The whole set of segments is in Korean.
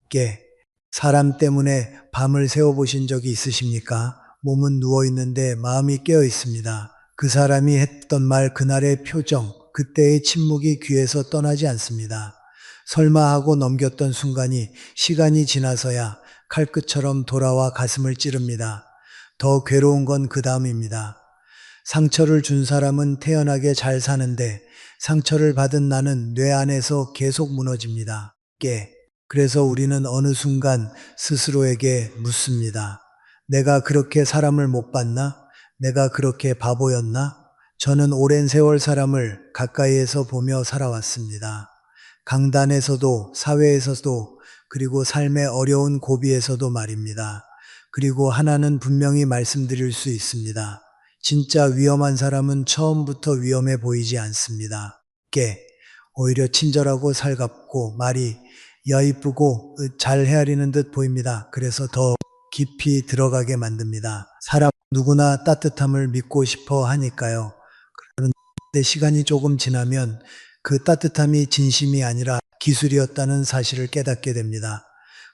깨. 사람 때문에 밤을 새워보신 적이 있으십니까? 몸은 누워있는데 마음이 깨어 있습니다. 그 사람이 했던 말, 그날의 표정, 그때의 침묵이 귀에서 떠나지 않습니다. 설마 하고 넘겼던 순간이 시간이 지나서야 칼끝처럼 돌아와 가슴을 찌릅니다. 더 괴로운 건 그 다음입니다. 상처를 준 사람은 태연하게 잘 사는데 상처를 받은 나는 뇌 안에서 계속 무너집니다. 깨. 그래서 우리는 어느 순간 스스로에게 묻습니다. 내가 그렇게 사람을 못 봤나? 내가 그렇게 바보였나? 저는 오랜 세월 사람을 가까이에서 보며 살아왔습니다. 강단에서도, 사회에서도, 그리고 삶의 어려운 고비에서도 말입니다. 그리고 하나는 분명히 말씀드릴 수 있습니다. 진짜 위험한 사람은 처음부터 위험해 보이지 않습니다. 깨. 오히려 친절하고 살갑고 말이 여이쁘고 잘 헤아리는 듯 보입니다. 그래서 더 깊이 들어가게 만듭니다. 사람 누구나 따뜻함을 믿고 싶어 하니까요. 그런데 시간이 조금 지나면 그 따뜻함이 진심이 아니라 기술이었다는 사실을 깨닫게 됩니다.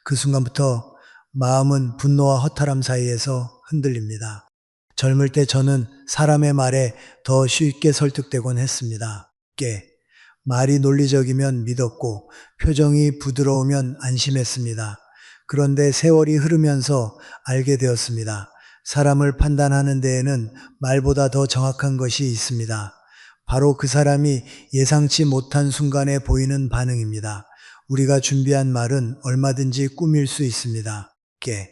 그 순간부터 마음은 분노와 허탈함 사이에서 흔들립니다. 젊을 때 저는 사람의 말에 더 쉽게 설득되곤 했습니다. 깨. 말이 논리적이면 믿었고 표정이 부드러우면 안심했습니다. 그런데 세월이 흐르면서 알게 되었습니다. 사람을 판단하는 데에는 말보다 더 정확한 것이 있습니다. 바로 그 사람이 예상치 못한 순간에 보이는 반응입니다. 우리가 준비한 말은 얼마든지 꾸밀 수 있습니다. 깨.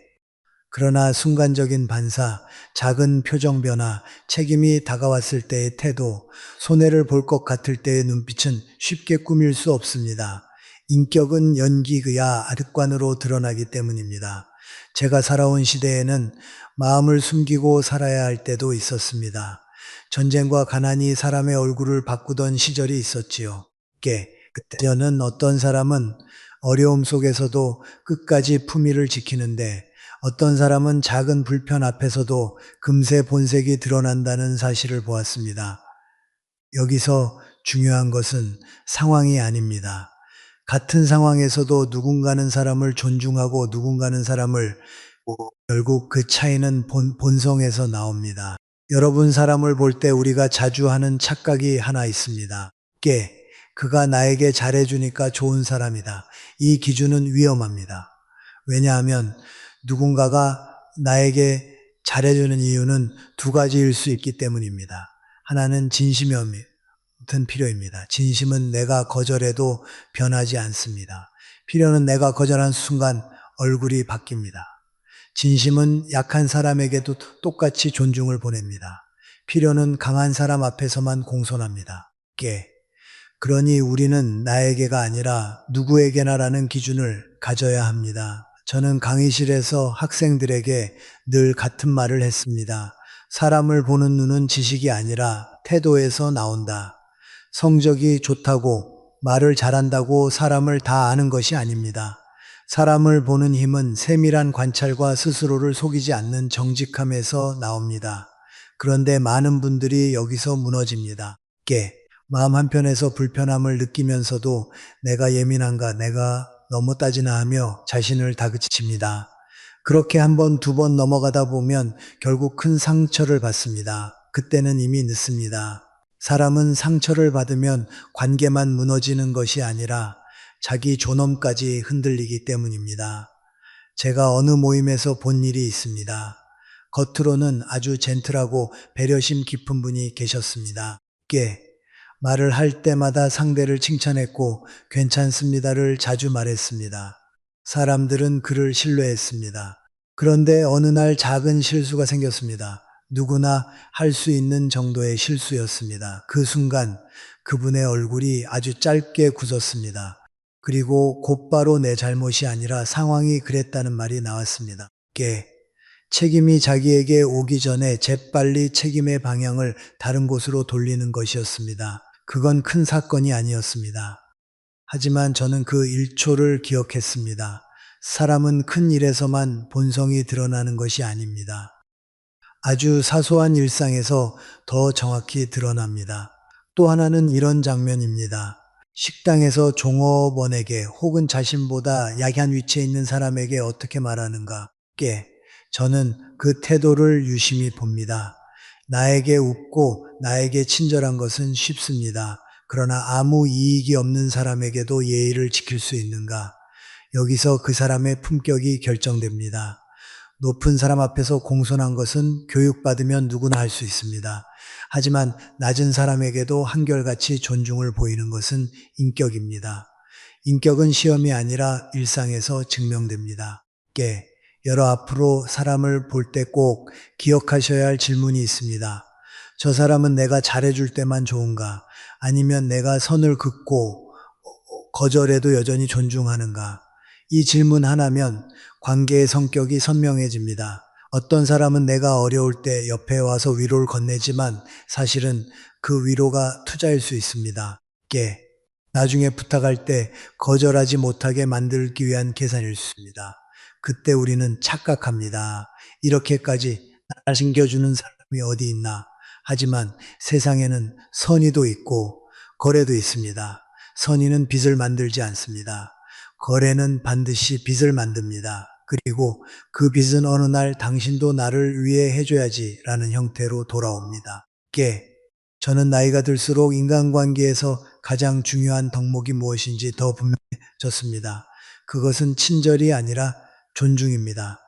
그러나 순간적인 반사, 작은 표정 변화, 책임이 다가왔을 때의 태도, 손해를 볼 것 같을 때의 눈빛은 쉽게 꾸밀 수 없습니다. 인격은 연기야 아득관으로 드러나기 때문입니다. 제가 살아온 시대에는 마음을 숨기고 살아야 할 때도 있었습니다. 전쟁과 가난이 사람의 얼굴을 바꾸던 시절이 있었지요. 그때는 어떤 사람은 어려움 속에서도 끝까지 품위를 지키는데 어떤 사람은 작은 불편 앞에서도 금세 본색이 드러난다는 사실을 보았습니다. 여기서 중요한 것은 상황이 아닙니다. 같은 상황에서도 누군가는 사람을 존중하고 누군가는 사람을 결국 그 차이는 본성에서 나옵니다. 여러분 사람을 볼 때 우리가 자주 하는 착각이 하나 있습니다. 그가 나에게 잘해주니까 좋은 사람이다. 이 기준은 위험합니다. 왜냐하면 누군가가 나에게 잘해주는 이유는 두 가지일 수 있기 때문입니다. 하나는 진심이 없는 필요입니다. 진심은 내가 거절해도 변하지 않습니다. 필요는 내가 거절한 순간 얼굴이 바뀝니다. 진심은 약한 사람에게도 똑같이 존중을 보냅니다. 필요는 강한 사람 앞에서만 공손합니다. 그러니 우리는 나에게가 아니라 누구에게나라는 기준을 가져야 합니다. 저는 강의실에서 학생들에게 늘 같은 말을 했습니다. 사람을 보는 눈은 지식이 아니라 태도에서 나온다. 성적이 좋다고 말을 잘한다고 사람을 다 아는 것이 아닙니다. 사람을 보는 힘은 세밀한 관찰과 스스로를 속이지 않는 정직함에서 나옵니다. 그런데 많은 분들이 여기서 무너집니다. 마음 한편에서 불편함을 느끼면서도 내가 예민한가, 내가 너무 따지나 하며 자신을 다그칩니다. 그렇게 한 번, 두 번 넘어가다 보면 결국 큰 상처를 받습니다. 그때는 이미 늦습니다. 사람은 상처를 받으면 관계만 무너지는 것이 아니라 자기 존엄까지 흔들리기 때문입니다. 제가 어느 모임에서 본 일이 있습니다. 겉으로는 아주 젠틀하고 배려심 깊은 분이 계셨습니다. 말을 할 때마다 상대를 칭찬했고 괜찮습니다를 자주 말했습니다. 사람들은 그를 신뢰했습니다. 그런데 어느 날 작은 실수가 생겼습니다. 누구나 할 수 있는 정도의 실수였습니다. 그 순간 그분의 얼굴이 아주 짧게 굳었습니다. 그리고 곧바로 내 잘못이 아니라 상황이 그랬다는 말이 나왔습니다. 책임이 자기에게 오기 전에 재빨리 책임의 방향을 다른 곳으로 돌리는 것이었습니다. 그건 큰 사건이 아니었습니다. 하지만 저는 그 1초를 기억했습니다. 사람은 큰 일에서만 본성이 드러나는 것이 아닙니다. 아주 사소한 일상에서 더 정확히 드러납니다. 또 하나는 이런 장면입니다. 식당에서 종업원에게 혹은 자신보다 약한 위치에 있는 사람에게 어떻게 말하는가? 께 저는 그 태도를 유심히 봅니다. 나에게 웃고 나에게 친절한 것은 쉽습니다. 그러나 아무 이익이 없는 사람에게도 예의를 지킬 수 있는가? 여기서 그 사람의 품격이 결정됩니다. 높은 사람 앞에서 공손한 것은 교육받으면 누구나 할 수 있습니다. 하지만 낮은 사람에게도 한결같이 존중을 보이는 것은 인격입니다. 인격은 시험이 아니라 일상에서 증명됩니다. 여러 앞으로 사람을 볼 때 꼭 기억하셔야 할 질문이 있습니다. 저 사람은 내가 잘해줄 때만 좋은가? 아니면 내가 선을 긋고 거절해도 여전히 존중하는가? 이 질문 하나면 관계의 성격이 선명해집니다. 어떤 사람은 내가 어려울 때 옆에 와서 위로를 건네지만 사실은 그 위로가 투자일 수 있습니다. 나중에 부탁할 때 거절하지 못하게 만들기 위한 계산일 수 있습니다. 그때 우리는 착각합니다. 이렇게까지 나를 챙겨주는 사람이 어디 있나. 하지만 세상에는 선의도 있고 거래도 있습니다. 선의는 빚을 만들지 않습니다. 거래는 반드시 빚을 만듭니다. 그리고 그 빚은 어느 날 당신도 나를 위해 해줘야지 라는 형태로 돌아옵니다. 저는 나이가 들수록 인간관계에서 가장 중요한 덕목이 무엇인지 더 분명해졌습니다. 그것은 친절이 아니라 존중입니다.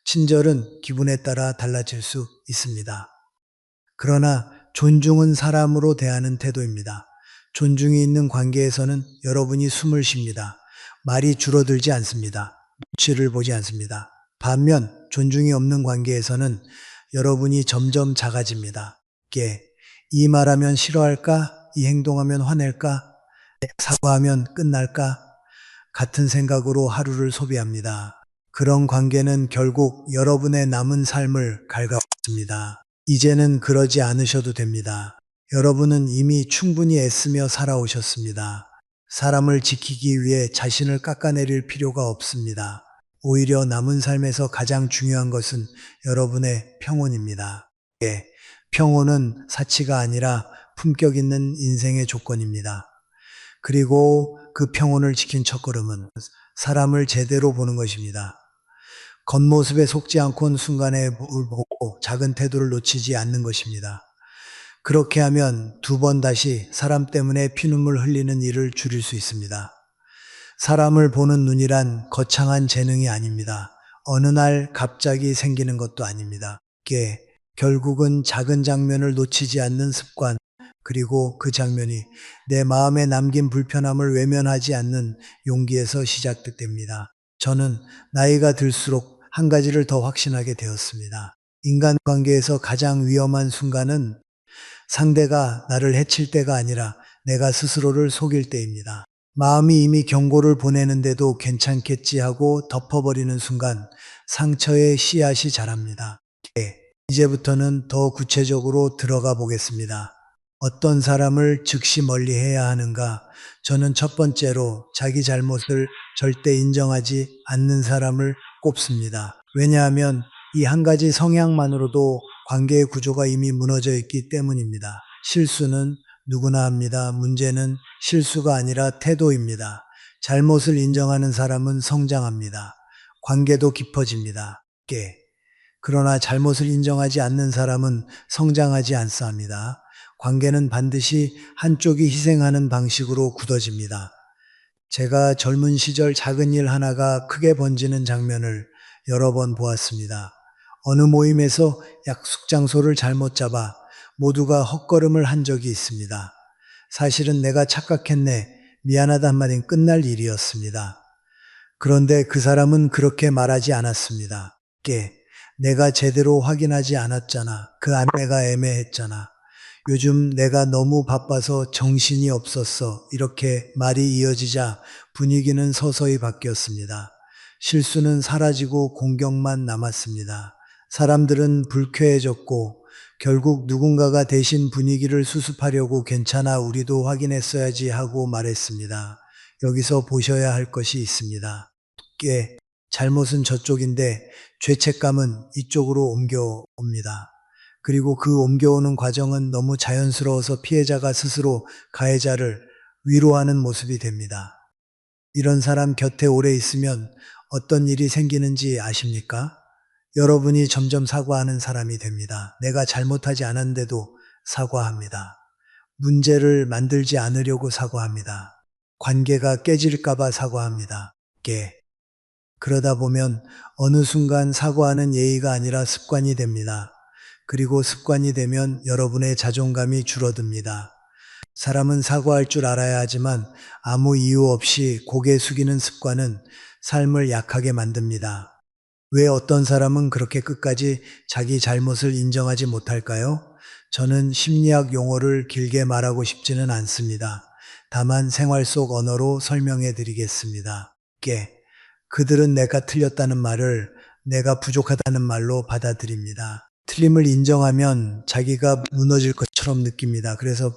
친절은 기분에 따라 달라질 수 있습니다. 그러나 존중은 사람으로 대하는 태도입니다. 존중이 있는 관계에서는 여러분이 숨을 쉽니다. 말이 줄어들지 않습니다. 눈치를 보지 않습니다. 반면 존중이 없는 관계에서는 여러분이 점점 작아집니다. 이 말하면 싫어할까? 이 행동하면 화낼까? 사과하면 끝날까? 같은 생각으로 하루를 소비합니다. 그런 관계는 결국 여러분의 남은 삶을 갉아먹습니다. 이제는 그러지 않으셔도 됩니다. 여러분은 이미 충분히 애쓰며 살아오셨습니다. 사람을 지키기 위해 자신을 깎아내릴 필요가 없습니다. 오히려 남은 삶에서 가장 중요한 것은 여러분의 평온입니다. 평온은 사치가 아니라 품격 있는 인생의 조건입니다. 그리고 그 평온을 지킨 첫걸음은 사람을 제대로 보는 것입니다. 겉모습에 속지 않고는 순간에 보고 작은 태도를 놓치지 않는 것입니다. 그렇게 하면 두 번 다시 사람 때문에 피눈물 흘리는 일을 줄일 수 있습니다. 사람을 보는 눈이란 거창한 재능이 아닙니다. 어느 날 갑자기 생기는 것도 아닙니다. 결국은 작은 장면을 놓치지 않는 습관, 그리고 그 장면이 내 마음에 남긴 불편함을 외면하지 않는 용기에서 시작됩니다. 저는 나이가 들수록 한 가지를 더 확신하게 되었습니다. 인간관계에서 가장 위험한 순간은 상대가 나를 해칠 때가 아니라 내가 스스로를 속일 때입니다. 마음이 이미 경고를 보내는데도 괜찮겠지 하고 덮어버리는 순간 상처의 씨앗이 자랍니다. 이제부터는 더 구체적으로 들어가 보겠습니다. 어떤 사람을 즉시 멀리 해야 하는가? 저는 첫 번째로 자기 잘못을 절대 인정하지 않는 사람을 꼽습니다. 왜냐하면 이 한 가지 성향만으로도 관계의 구조가 이미 무너져 있기 때문입니다. 실수는 누구나 합니다. 문제는 실수가 아니라 태도입니다. 잘못을 인정하는 사람은 성장합니다. 관계도 깊어집니다. 그러나 잘못을 인정하지 않는 사람은 성장하지 않습니다. 관계는 반드시 한쪽이 희생하는 방식으로 굳어집니다. 제가 젊은 시절 작은 일 하나가 크게 번지는 장면을 여러 번 보았습니다. 어느 모임에서 약속 장소를 잘못 잡아 모두가 헛걸음을 한 적이 있습니다. 사실은 내가 착각했네, 미안하다 한마디는 끝날 일이었습니다. 그런데 그 사람은 그렇게 말하지 않았습니다. 내가 제대로 확인하지 않았잖아. 그 안내가 애매했잖아. 요즘 내가 너무 바빠서 정신이 없었어. 이렇게 말이 이어지자 분위기는 서서히 바뀌었습니다. 실수는 사라지고 공격만 남았습니다. 사람들은 불쾌해졌고 결국 누군가가 대신 분위기를 수습하려고 괜찮아 우리도 확인했어야지 하고 말했습니다. 여기서 보셔야 할 것이 있습니다. 잘못은 저쪽인데 죄책감은 이쪽으로 옮겨옵니다. 그리고 그 옮겨오는 과정은 너무 자연스러워서 피해자가 스스로 가해자를 위로하는 모습이 됩니다. 이런 사람 곁에 오래 있으면 어떤 일이 생기는지 아십니까? 여러분이 점점 사과하는 사람이 됩니다. 내가 잘못하지 않았는데도 사과합니다. 문제를 만들지 않으려고 사과합니다. 관계가 깨질까봐 사과합니다. 그러다 보면 어느 순간 사과하는 예의가 아니라 습관이 됩니다. 그리고 습관이 되면 여러분의 자존감이 줄어듭니다. 사람은 사과할 줄 알아야 하지만 아무 이유 없이 고개 숙이는 습관은 삶을 약하게 만듭니다. 왜 어떤 사람은 그렇게 끝까지 자기 잘못을 인정하지 못할까요? 저는 심리학 용어를 길게 말하고 싶지는 않습니다. 다만 생활 속 언어로 설명해 드리겠습니다. 그들은 내가 틀렸다는 말을 내가 부족하다는 말로 받아들입니다. 틀림을 인정하면 자기가 무너질 것처럼 느낍니다. 그래서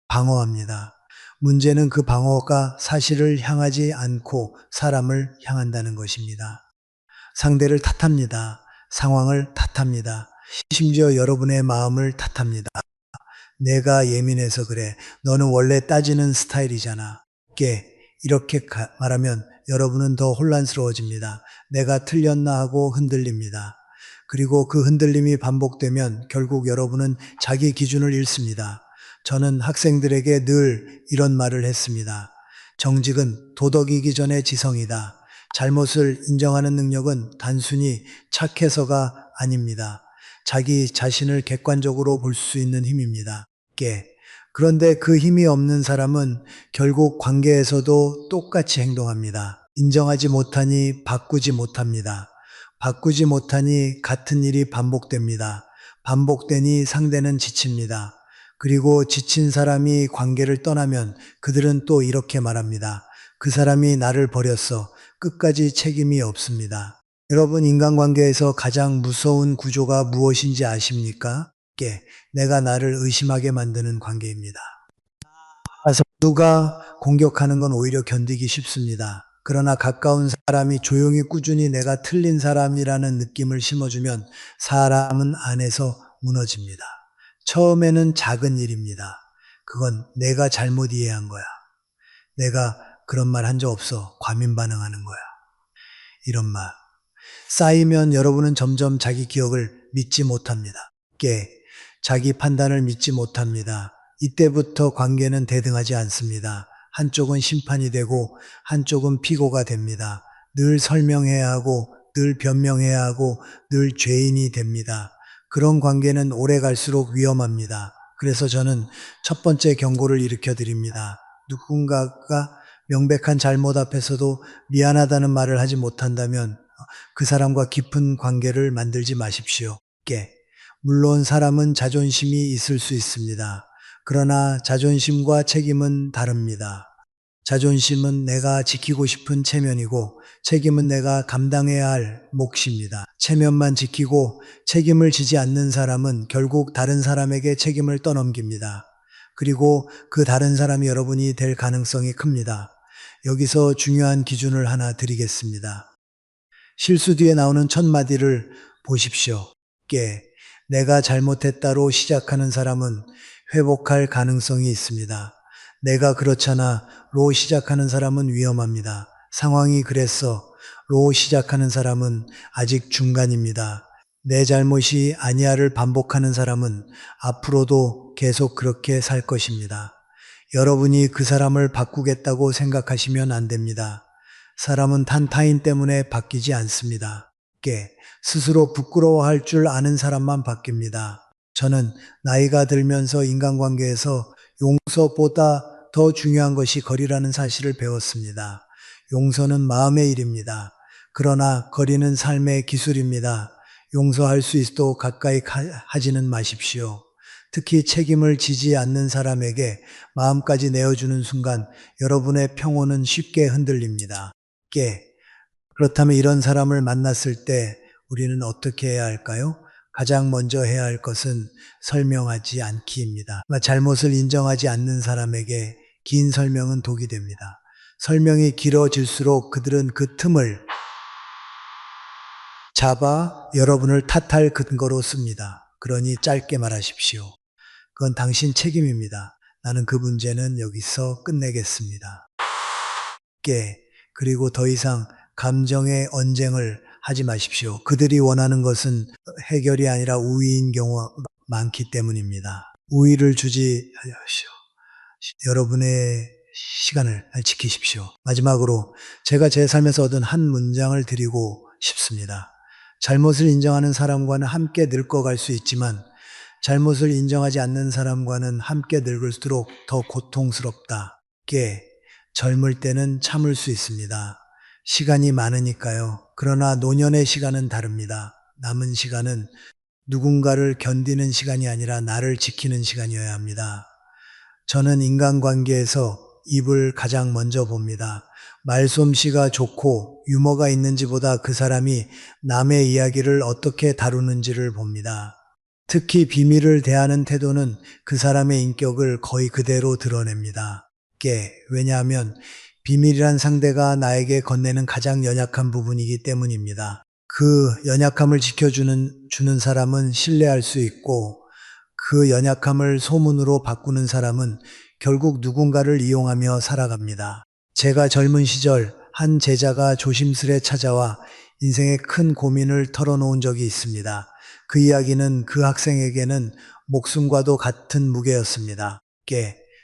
방어합니다. 문제는 그 방어가 사실을 향하지 않고 사람을 향한다는 것입니다. 상대를 탓합니다. 상황을 탓합니다. 심지어 여러분의 마음을 탓합니다. 내가 예민해서 그래. 너는 원래 따지는 스타일이잖아. 이렇게 말하면 여러분은 더 혼란스러워집니다. 내가 틀렸나 하고 흔들립니다. 그리고 그 흔들림이 반복되면 결국 여러분은 자기 기준을 잃습니다. 저는 학생들에게 늘 이런 말을 했습니다. 정직은 도덕이기 전에 지성이다. 잘못을 인정하는 능력은 단순히 착해서가 아닙니다. 자기 자신을 객관적으로 볼 수 있는 힘입니다. 그런데 그 힘이 없는 사람은 결국 관계에서도 똑같이 행동합니다. 인정하지 못하니 바꾸지 못합니다. 바꾸지 못하니 같은 일이 반복됩니다. 반복되니 상대는 지칩니다. 그리고 지친 사람이 관계를 떠나면 그들은 또 이렇게 말합니다. 그 사람이 나를 버렸어. 끝까지 책임이 없습니다. 여러분, 인간관계에서 가장 무서운 구조가 무엇인지 아십니까? 내가 나를 의심하게 만드는 관계입니다. 그래서 누가 공격하는 건 오히려 견디기 쉽습니다. 그러나 가까운 사람이 조용히 꾸준히 내가 틀린 사람이라는 느낌을 심어주면 사람은 안에서 무너집니다. 처음에는 작은 일입니다. 그건 내가 잘못 이해한 거야. 내가 그런 말 한 적 없어. 과민 반응하는 거야. 이런 말. 쌓이면 여러분은 점점 자기 기억을 믿지 못합니다. 자기 판단을 믿지 못합니다. 이때부터 관계는 대등하지 않습니다. 한쪽은 심판이 되고 한쪽은 피고가 됩니다. 늘 설명해야 하고 늘 변명해야 하고 늘 죄인이 됩니다. 그런 관계는 오래 갈수록 위험합니다. 그래서 저는 첫 번째 경고를 일으켜 드립니다. 누군가가 명백한 잘못 앞에서도 미안하다는 말을 하지 못한다면 그 사람과 깊은 관계를 만들지 마십시오. 물론 사람은 자존심이 있을 수 있습니다. 그러나 자존심과 책임은 다릅니다. 자존심은 내가 지키고 싶은 체면이고 책임은 내가 감당해야 할 몫입니다. 체면만 지키고 책임을 지지 않는 사람은 결국 다른 사람에게 책임을 떠넘깁니다. 그리고 그 다른 사람이 여러분이 될 가능성이 큽니다. 여기서 중요한 기준을 하나 드리겠습니다. 실수 뒤에 나오는 첫 마디를 보십시오. 내가 잘못했다로 시작하는 사람은 회복할 가능성이 있습니다. 내가 그렇잖아로 시작하는 사람은 위험합니다. 상황이 그랬어 로 시작하는 사람은 아직 중간입니다. 내 잘못이 아니야를 반복하는 사람은 앞으로도 계속 그렇게 살 것입니다. 여러분이 그 사람을 바꾸겠다고 생각하시면 안 됩니다. 사람은 타인 때문에 바뀌지 않습니다. 스스로 부끄러워할 줄 아는 사람만 바뀝니다. 저는 나이가 들면서 인간관계에서 용서보다 더 중요한 것이 거리라는 사실을 배웠습니다. 용서는 마음의 일입니다. 그러나 거리는 삶의 기술입니다. 용서할 수 있어도 가까이 하지는 마십시오. 특히 책임을 지지 않는 사람에게 마음까지 내어주는 순간 여러분의 평온은 쉽게 흔들립니다. 그렇다면 이런 사람을 만났을 때 우리는 어떻게 해야 할까요? 가장 먼저 해야 할 것은 설명하지 않기입니다. 잘못을 인정하지 않는 사람에게 긴 설명은 독이 됩니다. 설명이 길어질수록 그들은 그 틈을 잡아 여러분을 탓할 근거로 씁니다. 그러니 짧게 말하십시오. 그건 당신 책임입니다. 나는 그 문제는 여기서 끝내겠습니다. 그리고 더 이상 감정의 언쟁을 하지 마십시오. 그들이 원하는 것은 해결이 아니라 우위인 경우가 많기 때문입니다. 우위를 주지 하십시오. 여러분의 시간을 지키십시오. 마지막으로 제가 제 삶에서 얻은 한 문장을 드리고 싶습니다. 잘못을 인정하는 사람과는 함께 늙어갈 수 있지만 잘못을 인정하지 않는 사람과는 함께 늙을수록 더 고통스럽다. 젊을 때는 참을 수 있습니다. 시간이 많으니까요. 그러나 노년의 시간은 다릅니다. 남은 시간은 누군가를 견디는 시간이 아니라 나를 지키는 시간이어야 합니다. 저는 인간관계에서 입을 가장 먼저 봅니다. 말솜씨가 좋고 유머가 있는지보다 그 사람이 남의 이야기를 어떻게 다루는지를 봅니다. 특히 비밀을 대하는 태도는 그 사람의 인격을 거의 그대로 드러냅니다. 왜냐하면 비밀이란 상대가 나에게 건네는 가장 연약한 부분이기 때문입니다. 그 연약함을 지켜주는 사람은 신뢰할 수 있고 그 연약함을 소문으로 바꾸는 사람은 결국 누군가를 이용하며 살아갑니다. 제가 젊은 시절 한 제자가 조심스레 찾아와 인생의 큰 고민을 털어놓은 적이 있습니다. 그 이야기는 그 학생에게는 목숨과도 같은 무게였습니다.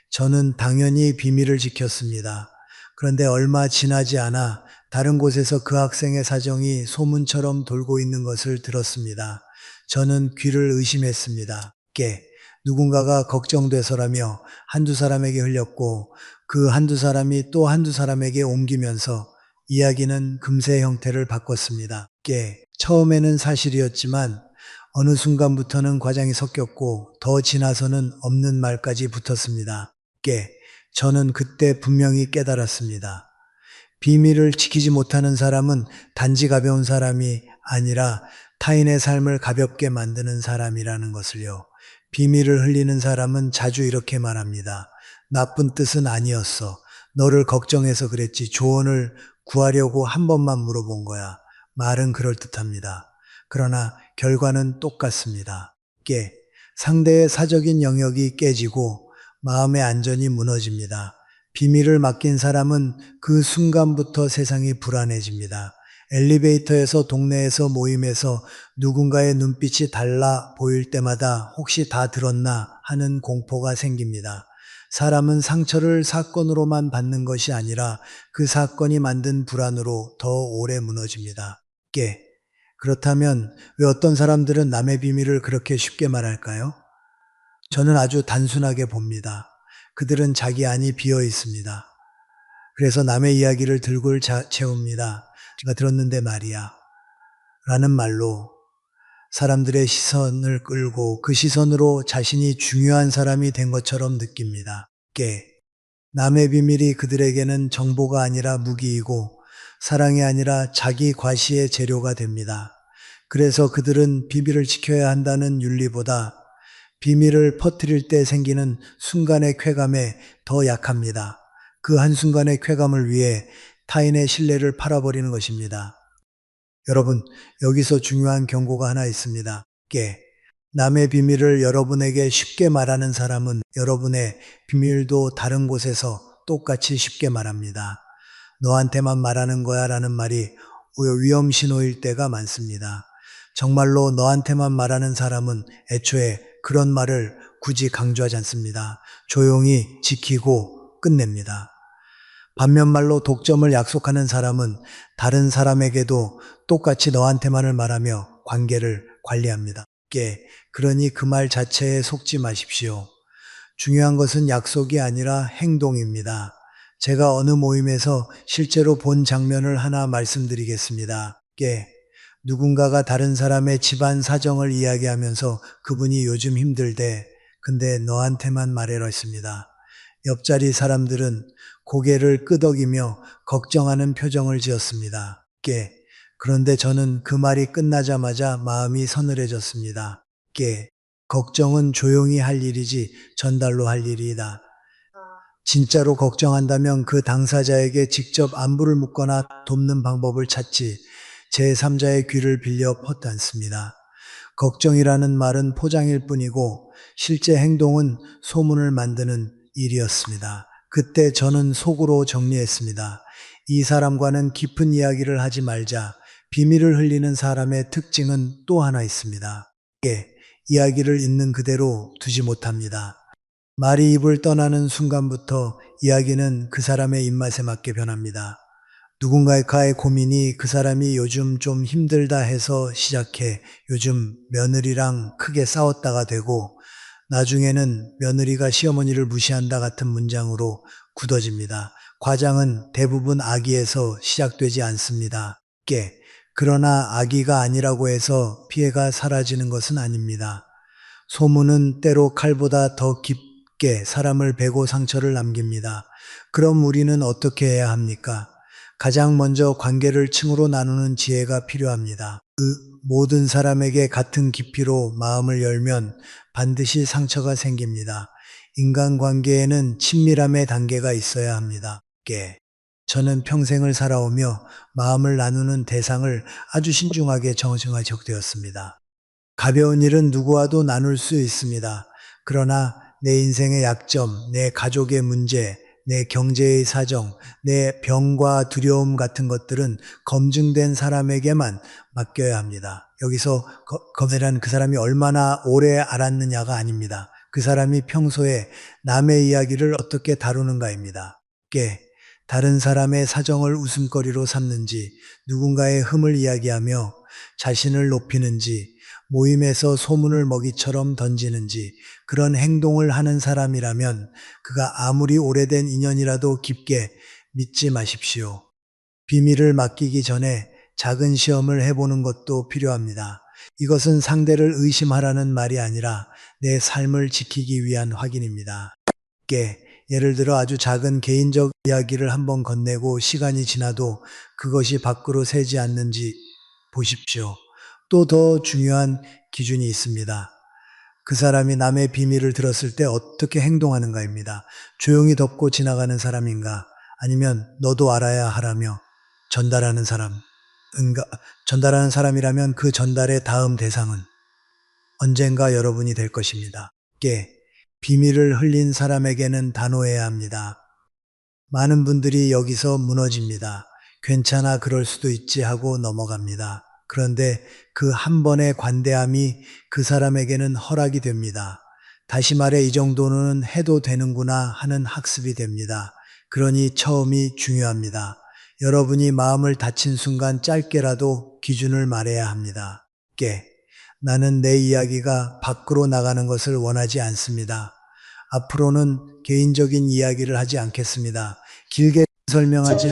저는 당연히 비밀을 지켰습니다. 그런데 얼마 지나지 않아 다른 곳에서 그 학생의 사정이 소문처럼 돌고 있는 것을 들었습니다. 저는 귀를 의심했습니다. 누군가가 걱정돼서라며 한두 사람에게 흘렸고 그 한두 사람이 또 한두 사람에게 옮기면서 이야기는 금세 형태를 바꿨습니다. 처음에는 사실이었지만 어느 순간부터는 과장이 섞였고 더 지나서는 없는 말까지 붙었습니다. 저는 그때 분명히 깨달았습니다. 비밀을 지키지 못하는 사람은 단지 가벼운 사람이 아니라 타인의 삶을 가볍게 만드는 사람이라는 것을요. 비밀을 흘리는 사람은 자주 이렇게 말합니다. 나쁜 뜻은 아니었어. 너를 걱정해서 그랬지. 조언을 구하려고 한 번만 물어본 거야. 말은 그럴듯합니다. 그러나 결과는 똑같습니다. 상대의 사적인 영역이 깨지고 마음의 안전이 무너집니다. 비밀을 맡긴 사람은 그 순간부터 세상이 불안해집니다. 엘리베이터에서 동네에서 모임에서 누군가의 눈빛이 달라 보일 때마다 혹시 다 들었나 하는 공포가 생깁니다. 사람은 상처를 사건으로만 받는 것이 아니라 그 사건이 만든 불안으로 더 오래 무너집니다. 그렇다면 왜 어떤 사람들은 남의 비밀을 그렇게 쉽게 말할까요? 저는 아주 단순하게 봅니다. 그들은 자기 안이 비어 있습니다. 그래서 남의 이야기를 들고 채웁니다. 제가 들었는데 말이야. 라는 말로 사람들의 시선을 끌고 그 시선으로 자신이 중요한 사람이 된 것처럼 느낍니다. 남의 비밀이 그들에게는 정보가 아니라 무기이고 사랑이 아니라 자기 과시의 재료가 됩니다. 그래서 그들은 비밀을 지켜야 한다는 윤리보다 비밀을 퍼뜨릴 때 생기는 순간의 쾌감에 더 약합니다. 그 한순간의 쾌감을 위해 타인의 신뢰를 팔아버리는 것입니다. 여러분, 여기서 중요한 경고가 하나 있습니다. 남의 비밀을 여러분에게 쉽게 말하는 사람은 여러분의 비밀도 다른 곳에서 똑같이 쉽게 말합니다. 너한테만 말하는 거야 라는 말이 위험 신호일 때가 많습니다. 정말로 너한테만 말하는 사람은 애초에 그런 말을 굳이 강조하지 않습니다. 조용히 지키고 끝냅니다. 반면 말로 독점을 약속하는 사람은 다른 사람에게도 똑같이 너한테만을 말하며 관계를 관리합니다. 그러니 그 말 자체에 속지 마십시오. 중요한 것은 약속이 아니라 행동입니다. 제가 어느 모임에서 실제로 본 장면을 하나 말씀드리겠습니다. 누군가가 다른 사람의 집안 사정을 이야기하면서 그분이 요즘 힘들대. 근데 너한테만 말해라 했습니다. 옆자리 사람들은 고개를 끄덕이며 걱정하는 표정을 지었습니다. 그런데 저는 그 말이 끝나자마자 마음이 서늘해졌습니다. 걱정은 조용히 할 일이지 전달로 할 일이다. 진짜로 걱정한다면 그 당사자에게 직접 안부를 묻거나 돕는 방법을 찾지 제3자의 귀를 빌려 퍼닿습니다. 걱정이라는 말은 포장일 뿐이고 실제 행동은 소문을 만드는 일이었습니다. 그때 저는 속으로 정리했습니다. 이 사람과는 깊은 이야기를 하지 말자. 비밀을 흘리는 사람의 특징은 또 하나 있습니다. 이야기를 있는 그대로 두지 못합니다. 말이 입을 떠나는 순간부터 이야기는 그 사람의 입맛에 맞게 변합니다. 누군가의 고민이 그 사람이 요즘 좀 힘들다 해서 시작해 요즘 며느리랑 크게 싸웠다가 되고 나중에는 며느리가 시어머니를 무시한다 같은 문장으로 굳어집니다. 과장은 대부분 악의에서 시작되지 않습니다. 그러나 악의가 아니라고 해서 피해가 사라지는 것은 아닙니다. 소문은 때로 칼보다 더 깊게 사람을 베고 상처를 남깁니다. 그럼 우리는 어떻게 해야 합니까? 가장 먼저 관계를 층으로 나누는 지혜가 필요합니다. 그 모든 사람에게 같은 깊이로 마음을 열면 반드시 상처가 생깁니다. 인간관계에는 친밀함의 단계가 있어야 합니다. 저는 평생을 살아오며 마음을 나누는 대상을 아주 신중하게 정하게 되었습니다. 가벼운 일은 누구와도 나눌 수 있습니다. 그러나 내 인생의 약점, 내 가족의 문제, 내 경제의 사정, 내 병과 두려움 같은 것들은 검증된 사람에게만 맡겨야 합니다. 여기서 검증이란 그 사람이 얼마나 오래 알았느냐가 아닙니다. 그 사람이 평소에 남의 이야기를 어떻게 다루는가입니다. 다른 사람의 사정을 웃음거리로 삼는지, 누군가의 흠을 이야기하며 자신을 높이는지, 모임에서 소문을 먹이처럼 던지는지 그런 행동을 하는 사람이라면 그가 아무리 오래된 인연이라도 깊게 믿지 마십시오. 비밀을 맡기기 전에 작은 시험을 해보는 것도 필요합니다. 이것은 상대를 의심하라는 말이 아니라 내 삶을 지키기 위한 확인입니다. 예를 들어 아주 작은 개인적 이야기를 한번 건네고 시간이 지나도 그것이 밖으로 새지 않는지 보십시오. 또 더 중요한 기준이 있습니다. 그 사람이 남의 비밀을 들었을 때 어떻게 행동하는가입니다. 조용히 덮고 지나가는 사람인가? 아니면 너도 알아야 하라며 전달하는 전달하는 사람이라면 그 전달의 다음 대상은 언젠가 여러분이 될 것입니다. 비밀을 흘린 사람에게는 단호해야 합니다. 많은 분들이 여기서 무너집니다. 괜찮아, 그럴 수도 있지 하고 넘어갑니다. 그런데 그 한 번의 관대함이 그 사람에게는 허락이 됩니다. 다시 말해 이 정도는 해도 되는구나 하는 학습이 됩니다. 그러니 처음이 중요합니다. 여러분이 마음을 다친 순간 짧게라도 기준을 말해야 합니다. 나는 내 이야기가 밖으로 나가는 것을 원하지 않습니다. 앞으로는 개인적인 이야기를 하지 않겠습니다. 길게 설명하지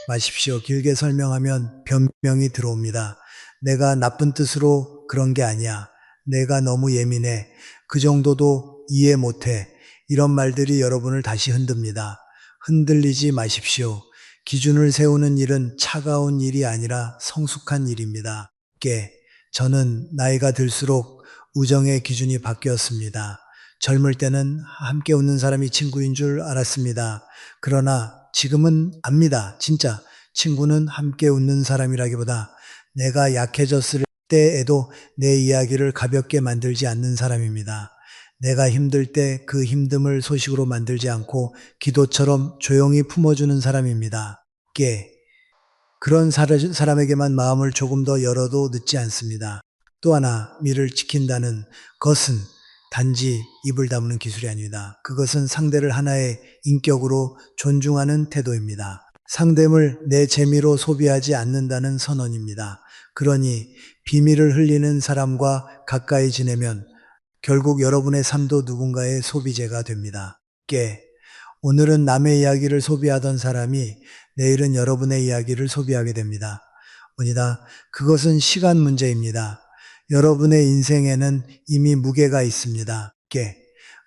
마십시오. 길게 설명하면 변명이 들어옵니다. 내가 나쁜 뜻으로 그런 게 아니야. 내가 너무 예민해. 그 정도도 이해 못해. 이런 말들이 여러분을 다시 흔듭니다. 흔들리지 마십시오. 기준을 세우는 일은 차가운 일이 아니라 성숙한 일입니다. 저는 나이가 들수록 우정의 기준이 바뀌었습니다. 젊을 때는 함께 웃는 사람이 친구인 줄 알았습니다. 그러나 지금은 압니다. 진짜 친구는 함께 웃는 사람이라기보다 내가 약해졌을 때에도 내 이야기를 가볍게 만들지 않는 사람입니다. 내가 힘들 때 그 힘듦을 소식으로 만들지 않고 기도처럼 조용히 품어주는 사람입니다. 그런 사람에게만 마음을 조금 더 열어도 늦지 않습니다. 또 하나, 미를 지킨다는 것은 단지 입을 다무는 기술이 아닙니다. 그것은 상대를 하나의 인격으로 존중하는 태도입니다. 상대를 내 재미로 소비하지 않는다는 선언입니다. 그러니 비밀을 흘리는 사람과 가까이 지내면 결국 여러분의 삶도 누군가의 소비재가 됩니다. 오늘은 남의 이야기를 소비하던 사람이 내일은 여러분의 이야기를 소비하게 됩니다. 그것은 시간 문제입니다. 여러분의 인생에는 이미 무게가 있습니다.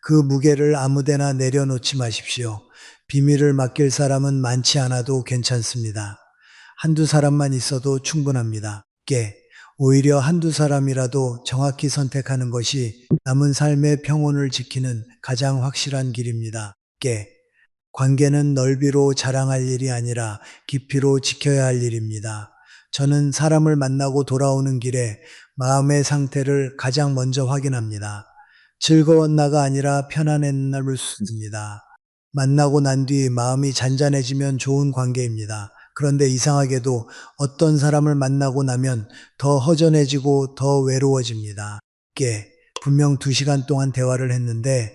그 무게를 아무데나 내려놓지 마십시오. 비밀을 맡길 사람은 많지 않아도 괜찮습니다. 한두 사람만 있어도 충분합니다. 오히려 한두 사람이라도 정확히 선택하는 것이 남은 삶의 평온을 지키는 가장 확실한 길입니다. 관계는 넓이로 자랑할 일이 아니라 깊이로 지켜야 할 일입니다. 저는 사람을 만나고 돌아오는 길에 마음의 상태를 가장 먼저 확인합니다. 즐거웠나가 아니라 편안했나를 묻습니다. 만나고 난 뒤 마음이 잔잔해지면 좋은 관계입니다. 그런데 이상하게도 어떤 사람을 만나고 나면 더 허전해지고 더 외로워집니다. 께 분명 2시간 동안 대화를 했는데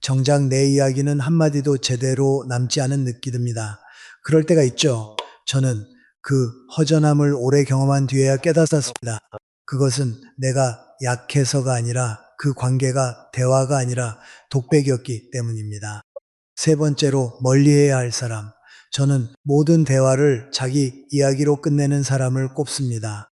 정작 내 이야기는 한마디도 제대로 남지 않은 느낌이 듭니다. 그럴 때가 있죠. 저는 그 허전함을 오래 경험한 뒤에야 깨닫았습니다. 그것은 내가 약해서가 아니라 그 관계가 대화가 아니라 독백이었기 때문입니다. 세 번째로 멀리해야 할 사람. 저는 모든 대화를 자기 이야기로 끝내는 사람을 꼽습니다.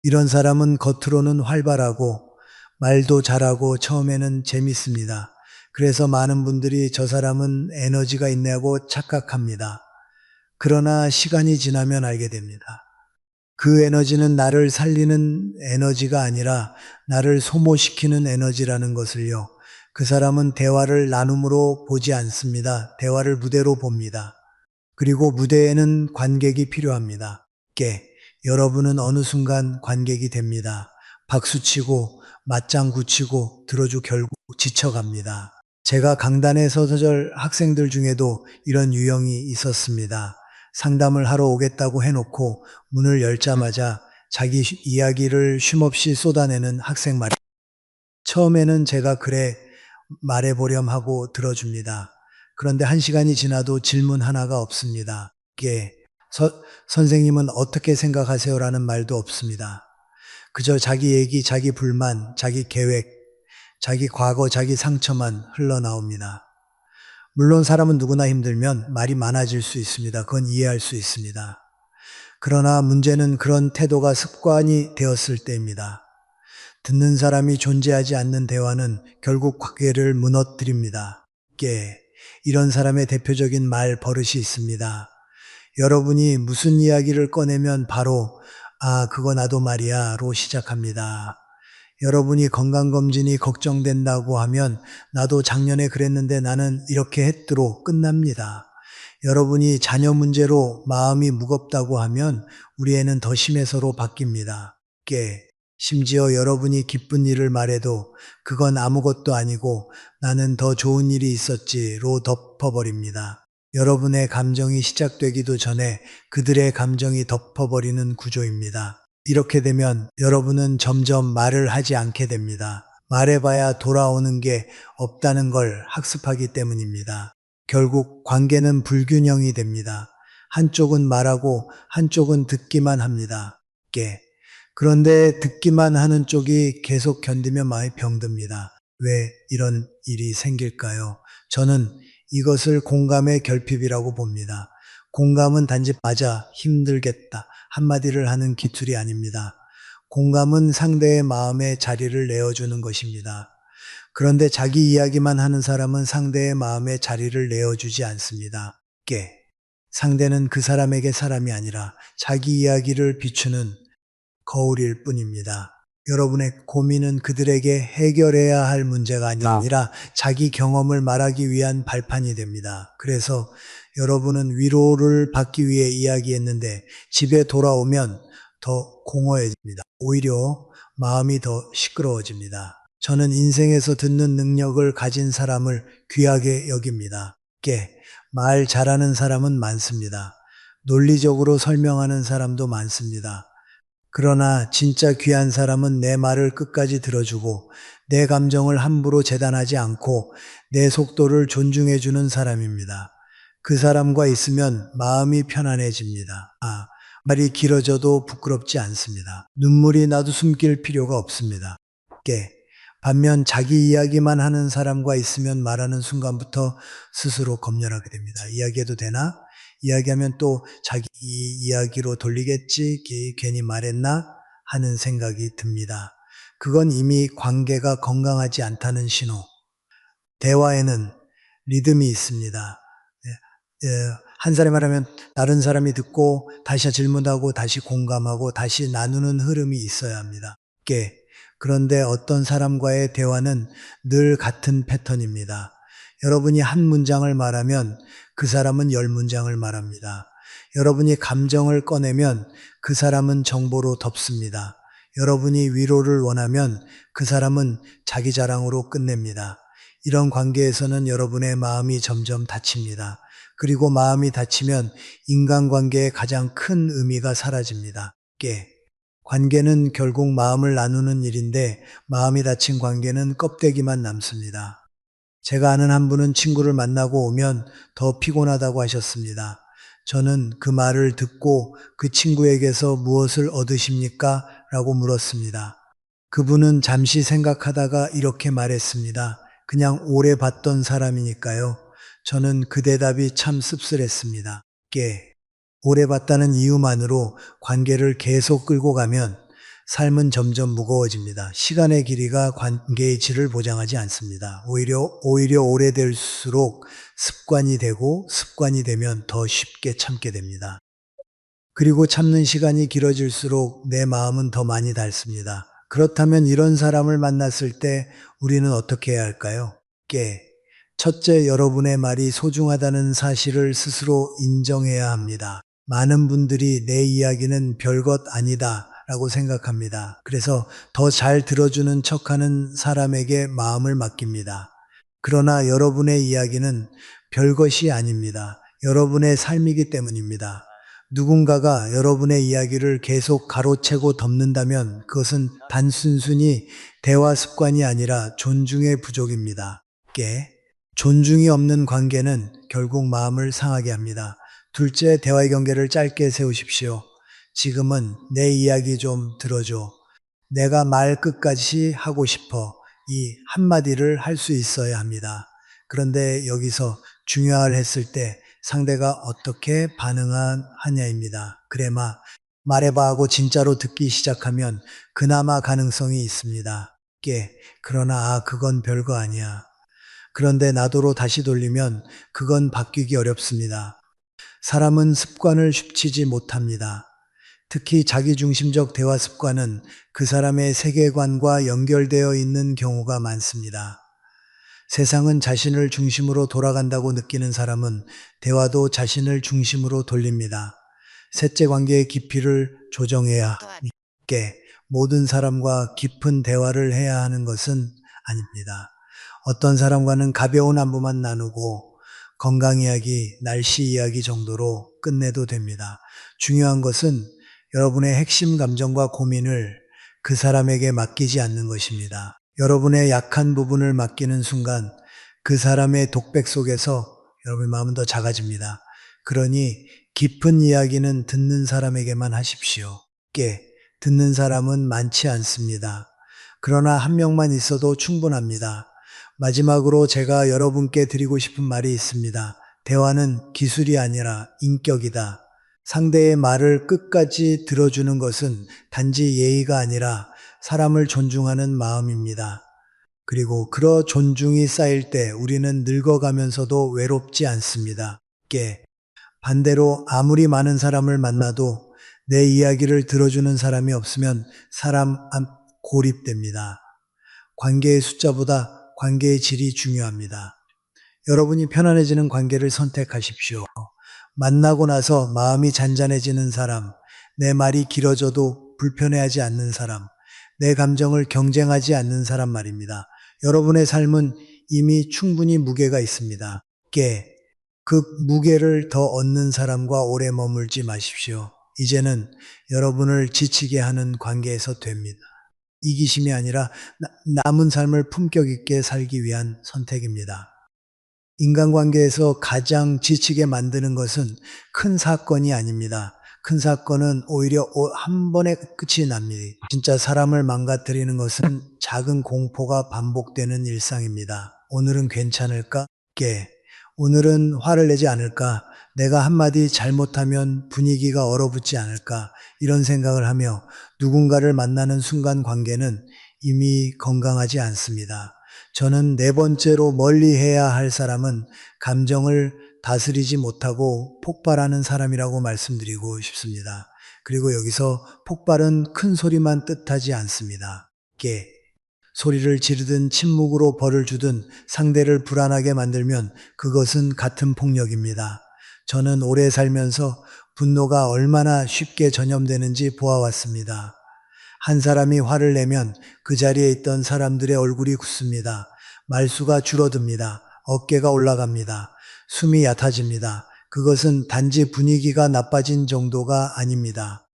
이런 사람은 겉으로는 활발하고 말도 잘하고 처음에는 재밌습니다. 그래서 많은 분들이 저 사람은 에너지가 있네고 착각합니다. 그러나 시간이 지나면 알게 됩니다. 그 에너지는 나를 살리는 에너지가 아니라 나를 소모시키는 에너지라는 것을요. 그 사람은 대화를 나눔으로 보지 않습니다. 대화를 무대로 봅니다. 그리고 무대에는 관객이 필요합니다. 여러분은 어느 순간 관객이 됩니다. 박수치고 맞장구 치고 들어주 결국 지쳐갑니다. 제가 강단에 서서절 학생들 중에도 이런 유형이 있었습니다. 상담을 하러 오겠다고 해놓고 문을 열자마자 자기 이야기를 쉼없이 쏟아내는 학생 말이 처음에는 제가 그래 말해보렴 하고 들어줍니다. 그런데 1시간이 지나도 질문 하나가 없습니다. 선생님은 어떻게 생각하세요라는 말도 없습니다. 그저 자기 얘기, 자기 불만, 자기 계획, 자기 과거, 자기 상처만 흘러나옵니다. 물론 사람은 누구나 힘들면 말이 많아질 수 있습니다. 그건 이해할 수 있습니다. 그러나 문제는 그런 태도가 습관이 되었을 때입니다. 듣는 사람이 존재하지 않는 대화는 결국 관계를 무너뜨립니다. 이런 사람의 대표적인 말 버릇이 있습니다. 여러분이 무슨 이야기를 꺼내면 바로 그거 나도 말이야로 시작합니다. 여러분이 건강검진이 걱정된다고 하면 나도 작년에 그랬는데 나는 이렇게 했더로 끝납니다. 여러분이 자녀 문제로 마음이 무겁다고 하면 우리 애는 더 심해서로 바뀝니다. 심지어 여러분이 기쁜 일을 말해도 그건 아무것도 아니고 나는 더 좋은 일이 있었지로 덮어버립니다. 여러분의 감정이 시작되기도 전에 그들의 감정이 덮어버리는 구조입니다. 이렇게 되면 여러분은 점점 말을 하지 않게 됩니다. 말해봐야 돌아오는 게 없다는 걸 학습하기 때문입니다. 결국 관계는 불균형이 됩니다. 한쪽은 말하고 한쪽은 듣기만 합니다. 그런데 듣기만 하는 쪽이 계속 견디면 마음이 병듭니다. 왜 이런 일이 생길까요? 저는 이것을 공감의 결핍이라고 봅니다. 공감은 단지 맞아, 힘들겠다 한마디를 하는 기술이 아닙니다. 공감은 상대의 마음에 자리를 내어주는 것입니다. 그런데 자기 이야기만 하는 사람은 상대의 마음에 자리를 내어주지 않습니다. 상대는 그 사람에게 사람이 아니라 자기 이야기를 비추는 거울일 뿐입니다. 여러분의 고민은 그들에게 해결해야 할 문제가 아니라 자기 경험을 말하기 위한 발판이 됩니다. 그래서 여러분은 위로를 받기 위해 이야기했는데 집에 돌아오면 더 공허해집니다. 오히려 마음이 더 시끄러워집니다. 저는 인생에서 듣는 능력을 가진 사람을 귀하게 여깁니다. 말 잘하는 사람은 많습니다. 논리적으로 설명하는 사람도 많습니다. 그러나 진짜 귀한 사람은 내 말을 끝까지 들어주고 내 감정을 함부로 재단하지 않고 내 속도를 존중해주는 사람입니다. 그 사람과 있으면 마음이 편안해집니다. 말이 길어져도 부끄럽지 않습니다. 눈물이 나도 숨길 필요가 없습니다. 반면 자기 이야기만 하는 사람과 있으면 말하는 순간부터 스스로 검열하게 됩니다. 이야기해도 되나? 이야기하면 또 자기 이야기로 돌리겠지? 괜히 말했나? 하는 생각이 듭니다. 그건 이미 관계가 건강하지 않다는 신호. 대화에는 리듬이 있습니다. 한 사람이 말하면 다른 사람이 듣고 다시 질문하고 다시 공감하고 다시 나누는 흐름이 있어야 합니다. 그런데 어떤 사람과의 대화는 늘 같은 패턴입니다. 여러분이 한 문장을 말하면 그 사람은 10문장을 말합니다. 여러분이 감정을 꺼내면 그 사람은 정보로 덮습니다. 여러분이 위로를 원하면 그 사람은 자기 자랑으로 끝냅니다. 이런 관계에서는 여러분의 마음이 점점 다칩니다. 그리고 마음이 다치면 인간관계의 가장 큰 의미가 사라집니다. 관계는 결국 마음을 나누는 일인데 마음이 다친 관계는 껍데기만 남습니다. 제가 아는 한 분은 친구를 만나고 오면 더 피곤하다고 하셨습니다. 저는 그 말을 듣고 그 친구에게서 무엇을 얻으십니까? 라고 물었습니다. 그분은 잠시 생각하다가 이렇게 말했습니다. 그냥 오래 봤던 사람이니까요. 저는 그 대답이 참 씁쓸했습니다. 오래 봤다는 이유만으로 관계를 계속 끌고 가면 삶은 점점 무거워집니다. 시간의 길이가 관계의 질을 보장하지 않습니다. 오히려 오래될수록 습관이 되고 습관이 되면 더 쉽게 참게 됩니다. 그리고 참는 시간이 길어질수록 내 마음은 더 많이 닳습니다. 그렇다면 이런 사람을 만났을 때 우리는 어떻게 해야 할까요? 첫째, 여러분의 말이 소중하다는 사실을 스스로 인정해야 합니다. 많은 분들이 내 이야기는 별것 아니다 라고 생각합니다. 그래서 더 잘 들어주는 척하는 사람에게 마음을 맡깁니다. 그러나 여러분의 이야기는 별것이 아닙니다. 여러분의 삶이기 때문입니다. 누군가가 여러분의 이야기를 계속 가로채고 덮는다면 그것은 단순히 대화 습관이 아니라 존중의 부족입니다. 존중이 없는 관계는 결국 마음을 상하게 합니다. 둘째, 대화의 경계를 짧게 세우십시오. 지금은 내 이야기 좀 들어줘. 내가 말 끝까지 하고 싶어. 이 한마디를 할 수 있어야 합니다. 그런데 여기서 중요할 했을 때 상대가 어떻게 반응하냐입니다. 그래 말해봐 하고 진짜로 듣기 시작하면 그나마 가능성이 있습니다. 그러나 그건 별거 아니야. 그런데 나도로 다시 돌리면 그건 바뀌기 어렵습니다. 사람은 습관을 쉽치지 못합니다. 특히 자기중심적 대화 습관은 그 사람의 세계관과 연결되어 있는 경우가 많습니다. 세상은 자신을 중심으로 돌아간다고 느끼는 사람은 대화도 자신을 중심으로 돌립니다. 셋째, 관계의 깊이를 조정해야 함께 모든 사람과 깊은 대화를 해야 하는 것은 아닙니다. 어떤 사람과는 가벼운 안부만 나누고 건강 이야기, 날씨 이야기 정도로 끝내도 됩니다. 중요한 것은 여러분의 핵심 감정과 고민을 그 사람에게 맡기지 않는 것입니다. 여러분의 약한 부분을 맡기는 순간 그 사람의 독백 속에서 여러분의 마음은 더 작아집니다. 그러니 깊은 이야기는 듣는 사람에게만 하십시오. 듣는 사람은 많지 않습니다. 그러나 한 명만 있어도 충분합니다. 마지막으로 제가 여러분께 드리고 싶은 말이 있습니다. 대화는 기술이 아니라 인격이다. 상대의 말을 끝까지 들어주는 것은 단지 예의가 아니라 사람을 존중하는 마음입니다. 그리고 그런 존중이 쌓일 때 우리는 늙어가면서도 외롭지 않습니다. 반대로 아무리 많은 사람을 만나도 내 이야기를 들어주는 사람이 없으면 사람 고립됩니다. 관계의 숫자보다 관계의 질이 중요합니다. 여러분이 편안해지는 관계를 선택하십시오. 만나고 나서 마음이 잔잔해지는 사람, 내 말이 길어져도 불편해하지 않는 사람, 내 감정을 경쟁하지 않는 사람 말입니다. 여러분의 삶은 이미 충분히 무게가 있습니다. 그 무게를 더 얻는 사람과 오래 머물지 마십시오. 이제는 여러분을 지치게 하는 관계에서 됩니다. 이기심이 아니라 남은 삶을 품격 있게 살기 위한 선택입니다. 인간관계에서 가장 지치게 만드는 것은 큰 사건이 아닙니다. 큰 사건은 오히려 한 번에 끝이 납니다. 진짜 사람을 망가뜨리는 것은 작은 공포가 반복되는 일상입니다. 오늘은 괜찮을까? 오늘은 화를 내지 않을까? 내가 한마디 잘못하면 분위기가 얼어붙지 않을까? 이런 생각을 하며 누군가를 만나는 순간 관계는 이미 건강하지 않습니다. 저는 네 번째로 멀리 해야 할 사람은 감정을 다스리지 못하고 폭발하는 사람이라고 말씀드리고 싶습니다. 그리고 여기서 폭발은 큰 소리만 뜻하지 않습니다. 소리를 지르든 침묵으로 벌을 주든 상대를 불안하게 만들면 그것은 같은 폭력입니다. 저는 오래 살면서 분노가 얼마나 쉽게 전염되는지 보아왔습니다. 한 사람이 화를 내면 그 자리에 있던 사람들의 얼굴이 굳습니다. 말수가 줄어듭니다. 어깨가 올라갑니다. 숨이 얕아집니다. 그것은 단지 분위기가 나빠진 정도가 아닙니다.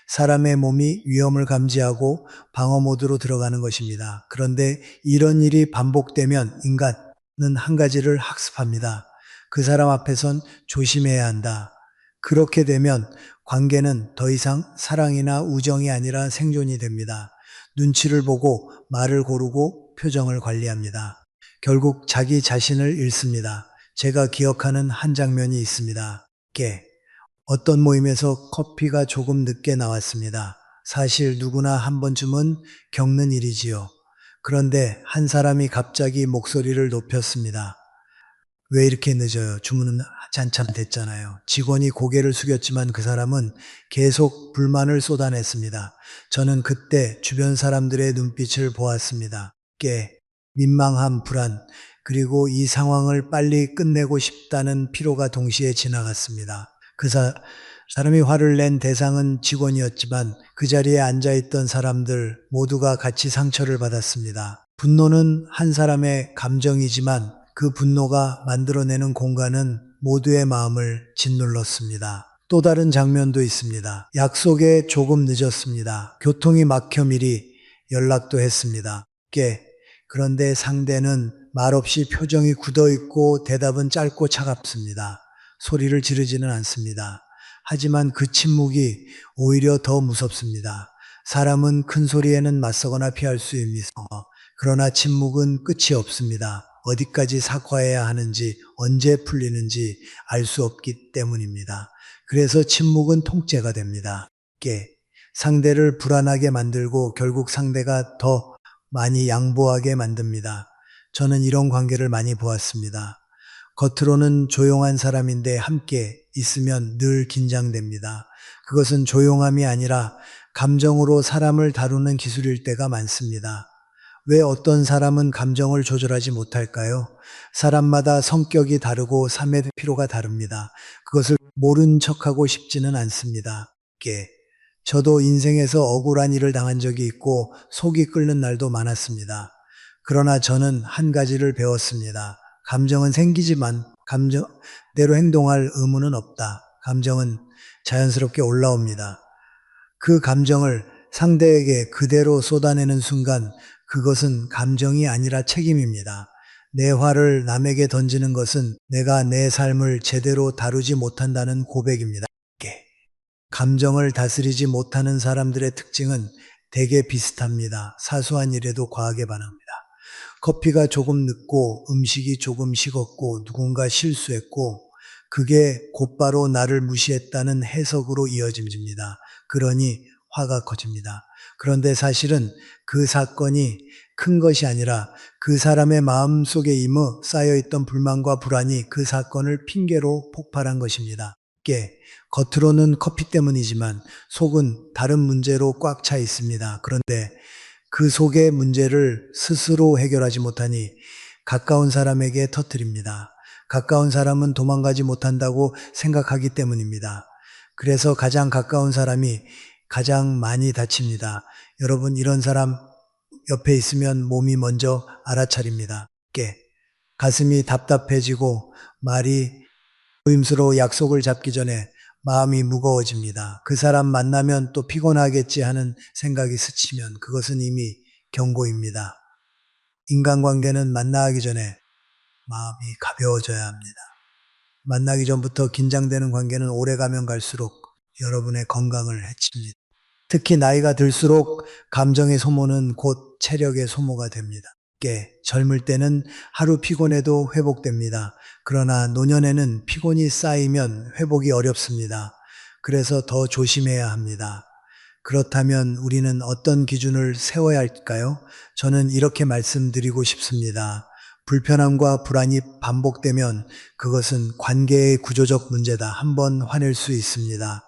사람의 몸이 위험을 감지하고 방어 모드로 들어가는 것입니다. 그런데 이런 일이 반복되면 인간은 한 가지를 학습합니다. 그 사람 앞에선 조심해야 한다. 그렇게 되면 관계는 더 이상 사랑이나 우정이 아니라 생존이 됩니다. 눈치를 보고 말을 고르고 표정을 관리합니다. 결국 자기 자신을 잃습니다. 제가 기억하는 한 장면이 있습니다. 어떤 모임에서 커피가 조금 늦게 나왔습니다. 사실 누구나 한 번쯤은 겪는 일이지요. 그런데 한 사람이 갑자기 목소리를 높였습니다. 왜 이렇게 늦어요? 주문은 한참 됐잖아요. 직원이 고개를 숙였지만 그 사람은 계속 불만을 쏟아냈습니다. 저는 그때 주변 사람들의 눈빛을 보았습니다. 민망함, 불안, 그리고 이 상황을 빨리 끝내고 싶다는 피로가 동시에 지나갔습니다. 사람이 화를 낸 대상은 직원이었지만 그 자리에 앉아있던 사람들 모두가 같이 상처를 받았습니다. 분노는 한 사람의 감정이지만 그 분노가 만들어내는 공간은 모두의 마음을 짓눌렀습니다. 또 다른 장면도 있습니다. 약속에 조금 늦었습니다. 교통이 막혀 미리 연락도 했습니다. 그런데 상대는 말없이 표정이 굳어있고 대답은 짧고 차갑습니다. 소리를 지르지는 않습니다. 하지만 그 침묵이 오히려 더 무섭습니다. 사람은 큰 소리에는 맞서거나 피할 수 있습니다. 그러나 침묵은 끝이 없습니다. 어디까지 사과해야 하는지, 언제 풀리는지 알 수 없기 때문입니다. 그래서 침묵은 통째가 됩니다. 상대를 불안하게 만들고 결국 상대가 더 많이 양보하게 만듭니다. 저는 이런 관계를 많이 보았습니다. 겉으로는 조용한 사람인데 함께 있으면 늘 긴장됩니다. 그것은 조용함이 아니라 감정으로 사람을 다루는 기술일 때가 많습니다. 왜 어떤 사람은 감정을 조절하지 못할까요? 사람마다 성격이 다르고 삶의 피로가 다릅니다. 그것을 모른 척하고 싶지는 않습니다. 저도 인생에서 억울한 일을 당한 적이 있고 속이 끓는 날도 많았습니다. 그러나 저는 한 가지를 배웠습니다. 감정은 생기지만 감정대로 행동할 의무는 없다. 감정은 자연스럽게 올라옵니다. 그 감정을 상대에게 그대로 쏟아내는 순간 그것은 감정이 아니라 책임입니다. 내 화를 남에게 던지는 것은 내가 내 삶을 제대로 다루지 못한다는 고백입니다. 감정을 다스리지 못하는 사람들의 특징은 되게 비슷합니다. 사소한 일에도 과하게 반응합니다. 커피가 조금 늦고 음식이 조금 식었고 누군가 실수했고 그게 곧바로 나를 무시했다는 해석으로 이어집니다. 그러니 화가 커집니다. 그런데 사실은 그 사건이 큰 것이 아니라 그 사람의 마음속에 쌓여있던 불만과 불안이 그 사건을 핑계로 폭발한 것입니다. 겉으로는 커피 때문이지만 속은 다른 문제로 꽉 차 있습니다. 그런데 그 속의 문제를 스스로 해결하지 못하니 가까운 사람에게 터뜨립니다. 가까운 사람은 도망가지 못한다고 생각하기 때문입니다. 그래서 가장 가까운 사람이 가장 많이 다칩니다. 여러분, 이런 사람 옆에 있으면 몸이 먼저 알아차립니다. 가슴이 답답해지고 말이 조임스러워 약속을 잡기 전에 마음이 무거워집니다. 그 사람 만나면 또 피곤하겠지 하는 생각이 스치면 그것은 이미 경고입니다. 인간관계는 만나기 전에 마음이 가벼워져야 합니다. 만나기 전부터 긴장되는 관계는 오래가면 갈수록 여러분의 건강을 해칩니다. 특히 나이가 들수록 감정의 소모는 곧 체력의 소모가 됩니다. 젊을 때는 하루 피곤해도 회복됩니다. 그러나 노년에는 피곤이 쌓이면 회복이 어렵습니다. 그래서 더 조심해야 합니다. 그렇다면 우리는 어떤 기준을 세워야 할까요? 저는 이렇게 말씀드리고 싶습니다. 불편함과 불안이 반복되면 그것은 관계의 구조적 문제다. 한번 화낼 수 있습니다.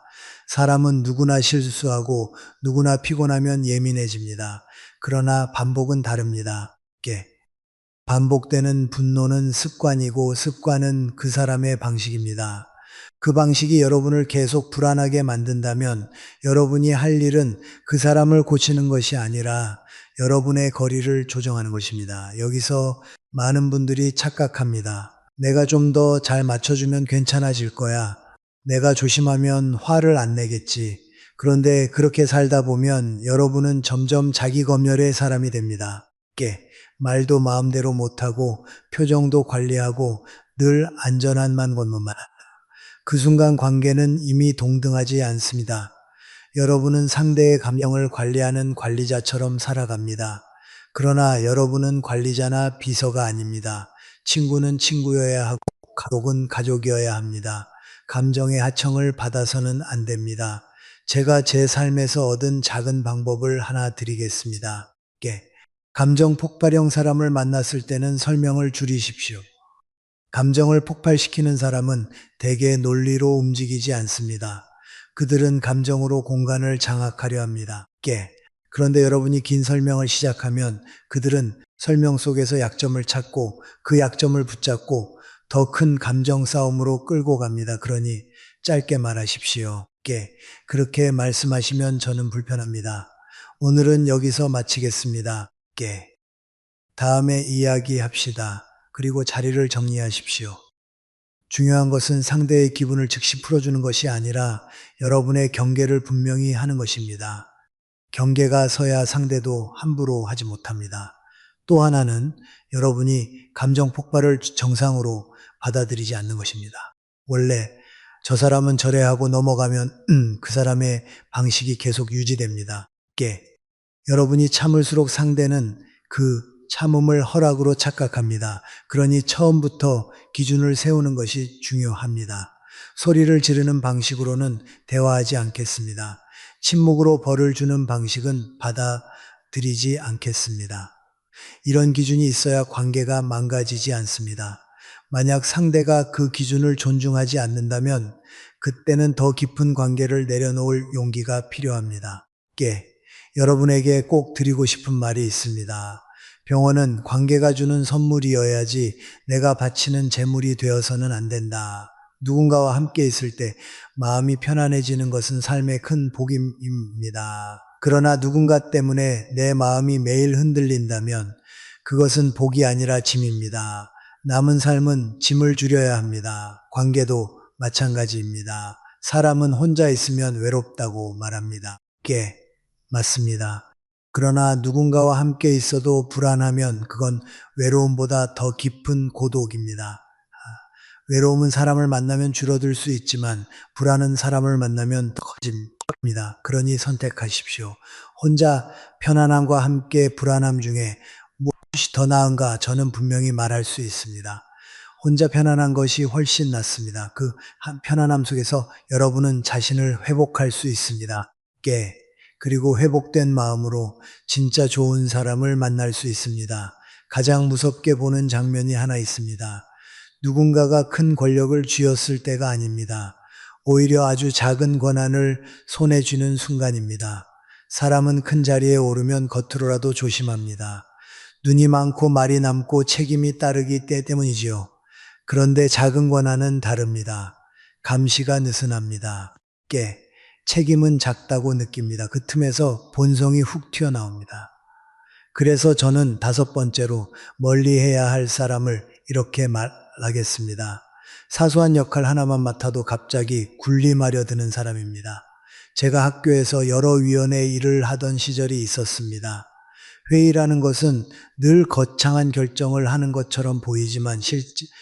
사람은 누구나 실수하고 누구나 피곤하면 예민해집니다. 그러나 반복은 다릅니다. 반복되는 분노는 습관이고 습관은 그 사람의 방식입니다. 그 방식이 여러분을 계속 불안하게 만든다면 여러분이 할 일은 그 사람을 고치는 것이 아니라 여러분의 거리를 조정하는 것입니다. 여기서 많은 분들이 착각합니다. 내가 좀 더 잘 맞춰주면 괜찮아질 거야. 내가 조심하면 화를 안 내겠지. 그런데 그렇게 살다 보면 여러분은 점점 자기 검열의 사람이 됩니다. 말도 마음대로 못하고 표정도 관리하고 늘 안전한만 건너만. 그 순간 관계는 이미 동등하지 않습니다. 여러분은 상대의 감정을 관리하는 관리자처럼 살아갑니다. 그러나 여러분은 관리자나 비서가 아닙니다. 친구는 친구여야 하고 가족은 가족이어야 합니다. 감정의 하청을 받아서는 안 됩니다. 제가 제 삶에서 얻은 작은 방법을 하나 드리겠습니다. 감정 폭발형 사람을 만났을 때는 설명을 줄이십시오. 감정을 폭발시키는 사람은 대개 논리로 움직이지 않습니다. 그들은 감정으로 공간을 장악하려 합니다. 그런데 여러분이 긴 설명을 시작하면 그들은 설명 속에서 약점을 찾고 그 약점을 붙잡고 더 큰 감정 싸움으로 끌고 갑니다. 그러니 짧게 말하십시오. 그렇게 말씀하시면 저는 불편합니다. 오늘은 여기서 마치겠습니다. 다음에 이야기합시다. 그리고 자리를 정리하십시오. 중요한 것은 상대의 기분을 즉시 풀어주는 것이 아니라 여러분의 경계를 분명히 하는 것입니다. 경계가 서야 상대도 함부로 하지 못합니다. 또 하나는 여러분이 감정 폭발을 정상으로 받아들이지 않는 것입니다. 원래 저 사람은 저래 하고 넘어가면 그 사람의 방식이 계속 유지됩니다. 여러분이 참을수록 상대는 그 참음을 허락으로 착각합니다. 그러니 처음부터 기준을 세우는 것이 중요합니다. 소리를 지르는 방식으로는 대화하지 않겠습니다. 침묵으로 벌을 주는 방식은 받아들이지 않겠습니다. 이런 기준이 있어야 관계가 망가지지 않습니다. 만약 상대가 그 기준을 존중하지 않는다면 그때는 더 깊은 관계를 내려놓을 용기가 필요합니다. 여러분에게 꼭 드리고 싶은 말이 있습니다. 병원은 관계가 주는 선물이어야지 내가 바치는 재물이 되어서는 안 된다. 누군가와 함께 있을 때 마음이 편안해지는 것은 삶의 큰 복입니다. 그러나 누군가 때문에 내 마음이 매일 흔들린다면 그것은 복이 아니라 짐입니다. 남은 삶은 짐을 줄여야 합니다. 관계도 마찬가지입니다. 사람은 혼자 있으면 외롭다고 말합니다. 맞습니다. 그러나 누군가와 함께 있어도 불안하면 그건 외로움보다 더 깊은 고독입니다. 외로움은 사람을 만나면 줄어들 수 있지만 불안은 사람을 만나면 더 커집니다. 그러니 선택하십시오. 혼자 편안함과 함께 불안함 중에 무엇이 더 나은가 저는 분명히 말할 수 있습니다. 혼자 편안한 것이 훨씬 낫습니다. 그 편안함 속에서 여러분은 자신을 회복할 수 있습니다. 그리고 회복된 마음으로 진짜 좋은 사람을 만날 수 있습니다. 가장 무섭게 보는 장면이 하나 있습니다. 누군가가 큰 권력을 쥐었을 때가 아닙니다. 오히려 아주 작은 권한을 손에 쥐는 순간입니다. 사람은 큰 자리에 오르면 겉으로라도 조심합니다. 눈이 많고 말이 남고 책임이 따르기 때문이지요. 그런데 작은 권한은 다릅니다. 감시가 느슨합니다. 책임은 작다고 느낍니다. 그 틈에서 본성이 훅 튀어나옵니다. 그래서 저는 5번째로 멀리해야 할 사람을 이렇게 말하겠습니다. 사소한 역할 하나만 맡아도 갑자기 군림하려 드는 사람입니다. 제가 학교에서 여러 위원회 일을 하던 시절이 있었습니다. 회의라는 것은 늘 거창한 결정을 하는 것처럼 보이지만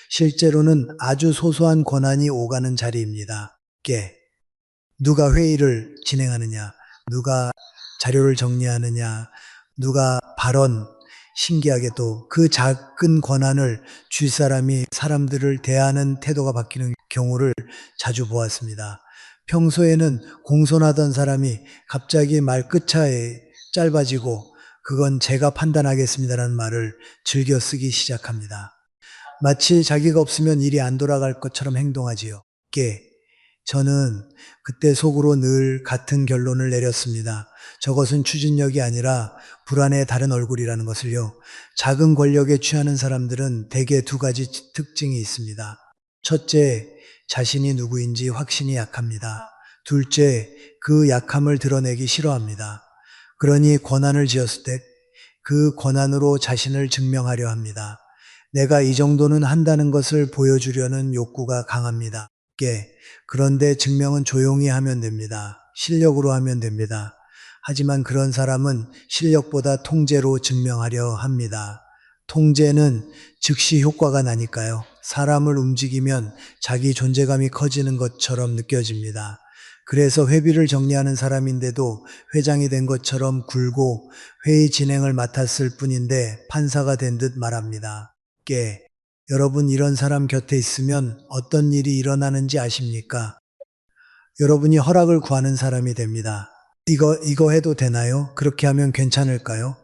실제로는 아주 소소한 권한이 오가는 자리입니다. 누가 회의를 진행하느냐, 누가 자료를 정리하느냐, 누가 발언, 신기하게도 그 작은 권한을 줄 사람이 사람들을 대하는 태도가 바뀌는 경우를 자주 보았습니다. 평소에는 공손하던 사람이 갑자기 말 끝차에 짧아지고 그건 제가 판단하겠습니다라는 말을 즐겨 쓰기 시작합니다. 마치 자기가 없으면 일이 안 돌아갈 것처럼 행동하지요. 저는 그때 속으로 늘 같은 결론을 내렸습니다. 저것은 추진력이 아니라 불안의 다른 얼굴이라는 것을요. 작은 권력에 취하는 사람들은 대개 2가지 특징이 있습니다. 첫째, 자신이 누구인지 확신이 약합니다. 둘째, 그 약함을 드러내기 싫어합니다. 그러니 권한을 지었을 때 그 권한으로 자신을 증명하려 합니다. 내가 이 정도는 한다는 것을 보여주려는 욕구가 강합니다. 그런데 증명은 조용히 하면 됩니다. 실력으로 하면 됩니다. 하지만 그런 사람은 실력보다 통제로 증명하려 합니다. 통제는 즉시 효과가 나니까요. 사람을 움직이면 자기 존재감이 커지는 것처럼 느껴집니다. 그래서 회비를 정리하는 사람인데도 회장이 된 것처럼 굴고 회의 진행을 맡았을 뿐인데 판사가 된 듯 말합니다. 여러분 이런 사람 곁에 있으면 어떤 일이 일어나는지 아십니까? 여러분이 허락을 구하는 사람이 됩니다. 이거 해도 되나요? 그렇게 하면 괜찮을까요?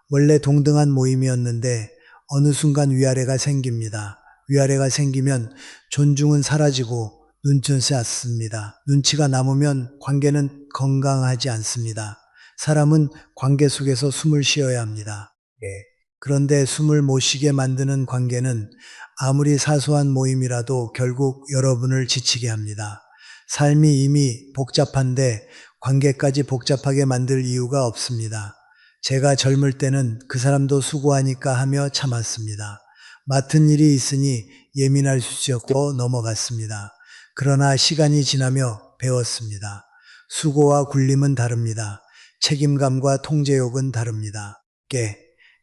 원래 동등한 모임이었는데 어느 순간 위아래가 생깁니다. 위아래가 생기면 존중은 사라지고 눈치는 쌓습니다. 눈치가 남으면 관계는 건강하지 않습니다. 사람은 관계 속에서 숨을 쉬어야 합니다. 그런데 숨을 못 쉬게 만드는 관계는 아무리 사소한 모임이라도 결국 여러분을 지치게 합니다. 삶이 이미 복잡한데 관계까지 복잡하게 만들 이유가 없습니다. 제가 젊을 때는 그 사람도 수고하니까 하며 참았습니다. 맡은 일이 있으니 예민할 수 없고 넘어갔습니다. 그러나 시간이 지나며 배웠습니다. 수고와 굴림은 다릅니다. 책임감과 통제욕은 다릅니다.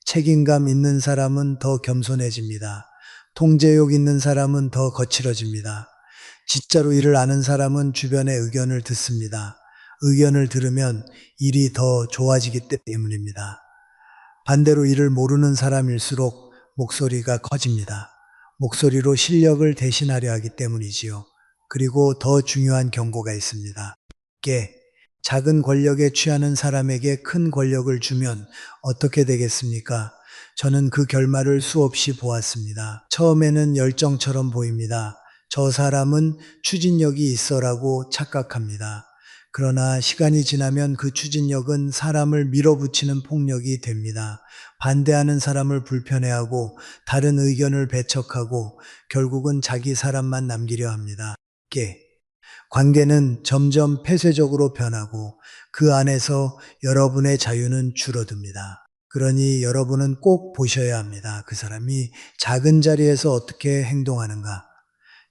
책임감 있는 사람은 더 겸손해집니다. 통제욕 있는 사람은 더 거칠어집니다. 진짜로 일을 아는 사람은 주변의 의견을 듣습니다. 의견을 들으면 일이 더 좋아지기 때문입니다. 반대로 일을 모르는 사람일수록 목소리가 커집니다. 목소리로 실력을 대신하려 하기 때문이지요. 그리고 더 중요한 경고가 있습니다. 작은 권력에 취하는 사람에게 큰 권력을 주면 어떻게 되겠습니까? 저는 그 결말을 수없이 보았습니다. 처음에는 열정처럼 보입니다. 저 사람은 추진력이 있어라고 착각합니다. 그러나 시간이 지나면 그 추진력은 사람을 밀어붙이는 폭력이 됩니다. 반대하는 사람을 불편해하고 다른 의견을 배척하고 결국은 자기 사람만 남기려 합니다. 관계는 점점 폐쇄적으로 변하고 그 안에서 여러분의 자유는 줄어듭니다. 그러니 여러분은 꼭 보셔야 합니다. 그 사람이 작은 자리에서 어떻게 행동하는가.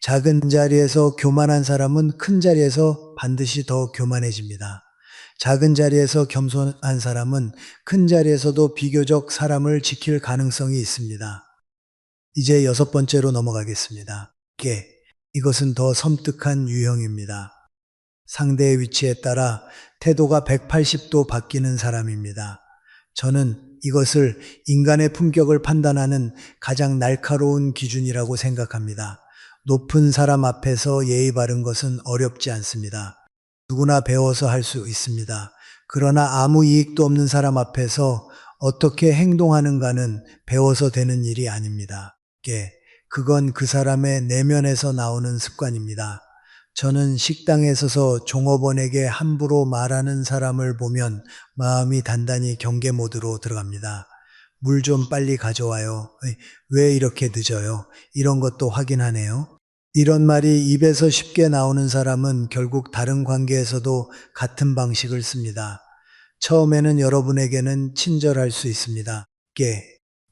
작은 자리에서 교만한 사람은 큰 자리에서 반드시 더 교만해집니다. 작은 자리에서 겸손한 사람은 큰 자리에서도 비교적 사람을 지킬 가능성이 있습니다. 이제 6번째로 넘어가겠습니다. 이것은 더 섬뜩한 유형입니다. 상대의 위치에 따라 태도가 180도 바뀌는 사람입니다. 저는 이것을 인간의 품격을 판단하는 가장 날카로운 기준이라고 생각합니다. 높은 사람 앞에서 예의 바른 것은 어렵지 않습니다. 누구나 배워서 할 수 있습니다. 그러나 아무 이익도 없는 사람 앞에서 어떻게 행동하는가는 배워서 되는 일이 아닙니다. 그건 그 사람의 내면에서 나오는 습관입니다. 저는 식당에 서서 종업원에게 함부로 말하는 사람을 보면 마음이 단단히 경계 모드로 들어갑니다. 물 좀 빨리 가져와요. 왜 이렇게 늦어요? 이런 것도 확인하네요. 이런 말이 입에서 쉽게 나오는 사람은 결국 다른 관계에서도 같은 방식을 씁니다. 처음에는 여러분에게는 친절할 수 있습니다.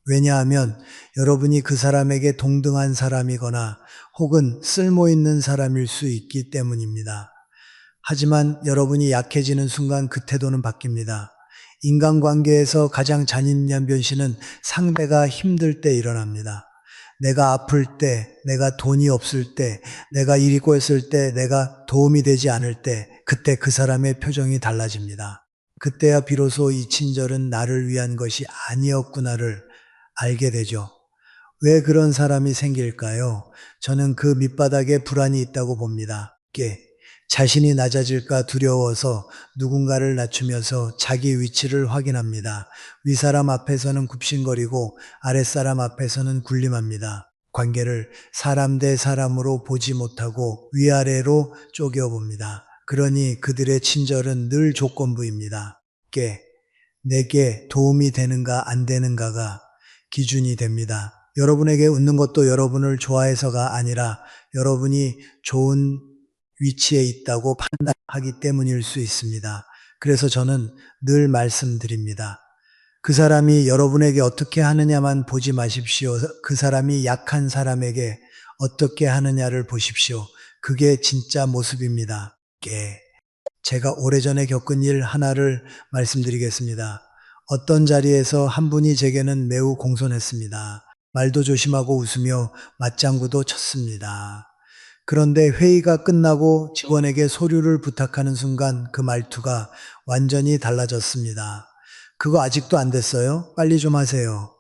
왜냐하면 여러분이 그 사람에게 동등한 사람이거나 혹은 쓸모있는 사람일 수 있기 때문입니다. 하지만 여러분이 약해지는 순간 그 태도는 바뀝니다. 인간관계에서 가장 잔인한 변신은 상대가 힘들 때 일어납니다. 내가 아플 때, 내가 돈이 없을 때, 내가 일이 꼬였을 때, 내가 도움이 되지 않을 때, 그때 그 사람의 표정이 달라집니다. 그때야 비로소 이 친절은 나를 위한 것이 아니었구나를 알게 되죠. 왜 그런 사람이 생길까요? 저는 그 밑바닥에 불안이 있다고 봅니다. 자신이 낮아질까 두려워서 누군가를 낮추면서 자기 위치를 확인합니다. 윗사람 앞에서는 굽신거리고 아랫사람 앞에서는 군림합니다. 관계를 사람 대 사람으로 보지 못하고 위아래로 쪼개봅니다. 그러니 그들의 친절은 늘 조건부입니다. 내게 도움이 되는가 안 되는가가 기준이 됩니다. 여러분에게 웃는 것도 여러분을 좋아해서가 아니라 여러분이 좋은 위치에 있다고 판단하기 때문일 수 있습니다. 그래서 저는 늘 말씀드립니다. 그 사람이 여러분에게 어떻게 하느냐만 보지 마십시오. 그 사람이 약한 사람에게 어떻게 하느냐를 보십시오. 그게 진짜 모습입니다. 제가 오래전에 겪은 일 하나를 말씀드리겠습니다. 어떤 자리에서 한 분이 제게는 매우 공손했습니다. 말도 조심하고 웃으며 맞장구도 쳤습니다. 그런데 회의가 끝나고 직원에게 서류를 부탁하는 순간 그 말투가 완전히 달라졌습니다. 그거 아직도 안 됐어요? 빨리 좀 하세요.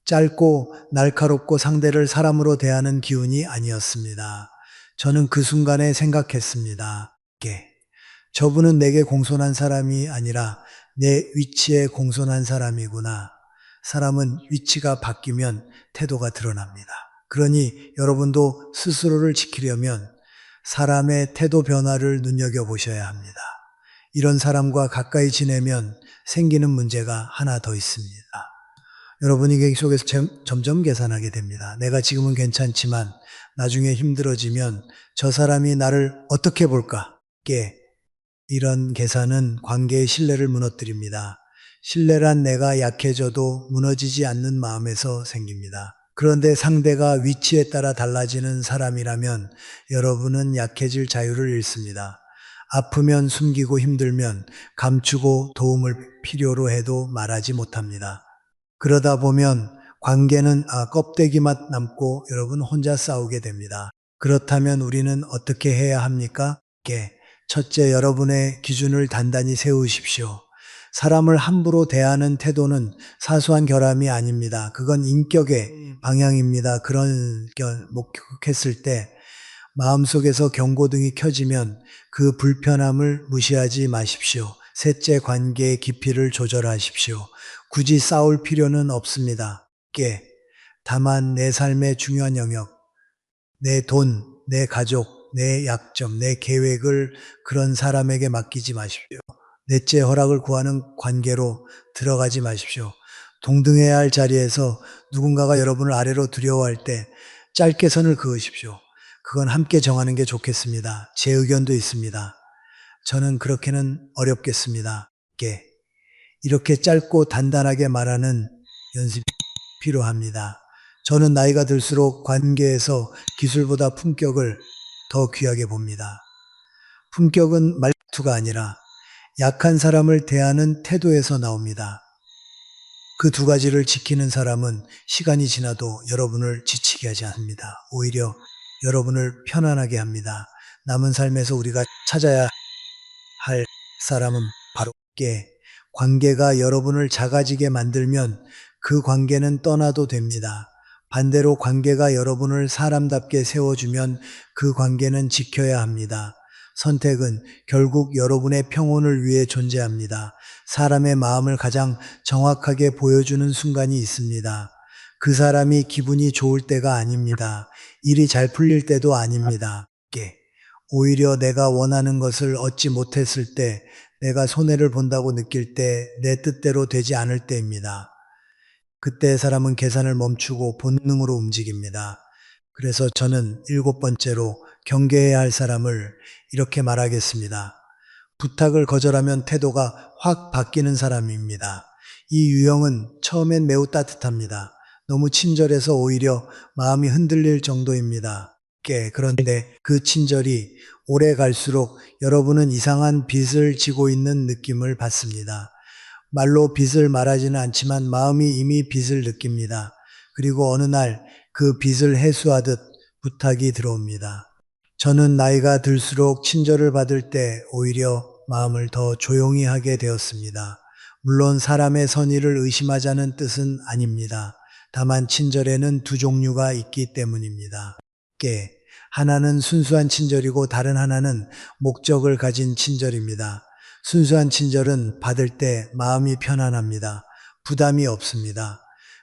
짧고 날카롭고 상대를 사람으로 대하는 기운이 아니었습니다. 저는 그 순간에 생각했습니다. 저분은 내게 공손한 사람이 아니라 내 위치에 공손한 사람이구나. 사람은 위치가 바뀌면 태도가 드러납니다. 그러니 여러분도 스스로를 지키려면 사람의 태도 변화를 눈여겨보셔야 합니다. 이런 사람과 가까이 지내면 생기는 문제가 하나 더 있습니다. 여러분이 계속해서 점점 계산하게 됩니다. 내가 지금은 괜찮지만 나중에 힘들어지면 저 사람이 나를 어떻게 볼까? 이런 계산은 관계의 신뢰를 무너뜨립니다. 신뢰란 내가 약해져도 무너지지 않는 마음에서 생깁니다. 그런데 상대가 위치에 따라 달라지는 사람이라면 여러분은 약해질 자유를 잃습니다. 아프면 숨기고 힘들면 감추고 도움을 필요로 해도 말하지 못합니다. 그러다 보면 관계는 껍데기만 남고 여러분 혼자 싸우게 됩니다. 그렇다면 우리는 어떻게 해야 합니까? 첫째, 여러분의 기준을 단단히 세우십시오. 사람을 함부로 대하는 태도는 사소한 결함이 아닙니다. 그건 인격의 방향입니다. 그런 목격했을 때 마음속에서 경고등이 켜지면 그 불편함을 무시하지 마십시오. 셋째, 관계의 깊이를 조절하십시오. 굳이 싸울 필요는 없습니다. 다만 내 삶의 중요한 영역, 내 돈, 내 가족, 내 약점, 내 계획을 그런 사람에게 맡기지 마십시오. 넷째, 허락을 구하는 관계로 들어가지 마십시오. 동등해야 할 자리에서 누군가가 여러분을 아래로 두려워할 때 짧게 선을 그으십시오. 그건 함께 정하는 게 좋겠습니다. 제 의견도 있습니다. 저는 그렇게는 어렵겠습니다. 이렇게 짧고 단단하게 말하는 연습이 필요합니다. 저는 나이가 들수록 관계에서 기술보다 품격을 더 귀하게 봅니다. 품격은 말투가 아니라 약한 사람을 대하는 태도에서 나옵니다. 그 두 가지를 지키는 사람은 시간이 지나도 여러분을 지치게 하지 않습니다. 오히려 여러분을 편안하게 합니다. 남은 삶에서 우리가 찾아야 할 사람은 바로 관계가 여러분을 작아지게 만들면 그 관계는 떠나도 됩니다. 반대로 관계가 여러분을 사람답게 세워주면 그 관계는 지켜야 합니다. 선택은 결국 여러분의 평온을 위해 존재합니다. 사람의 마음을 가장 정확하게 보여주는 순간이 있습니다. 그 사람이 기분이 좋을 때가 아닙니다. 일이 잘 풀릴 때도 아닙니다. 오히려 내가 원하는 것을 얻지 못했을 때, 내가 손해를 본다고 느낄 때, 내 뜻대로 되지 않을 때입니다. 그때 사람은 계산을 멈추고 본능으로 움직입니다. 그래서 저는 7번째로 경계해야 할 사람을 이렇게 말하겠습니다. 부탁을 거절하면 태도가 확 바뀌는 사람입니다. 이 유형은 처음엔 매우 따뜻합니다. 너무 친절해서 오히려 마음이 흔들릴 정도입니다. 그런데 그 친절이 오래 갈수록 여러분은 이상한 빚을 지고 있는 느낌을 받습니다. 말로 빚을 말하지는 않지만 마음이 이미 빚을 느낍니다. 그리고 어느 날 그 빚을 해소하듯 부탁이 들어옵니다. 저는 나이가 들수록 친절을 받을 때 오히려 마음을 더 조용히 하게 되었습니다. 물론 사람의 선의를 의심하자는 뜻은 아닙니다. 다만 친절에는 두 종류가 있기 때문입니다. 하나는 순수한 친절이고 다른 하나는 목적을 가진 친절입니다. 순수한 친절은 받을 때 마음이 편안합니다. 부담이 없습니다.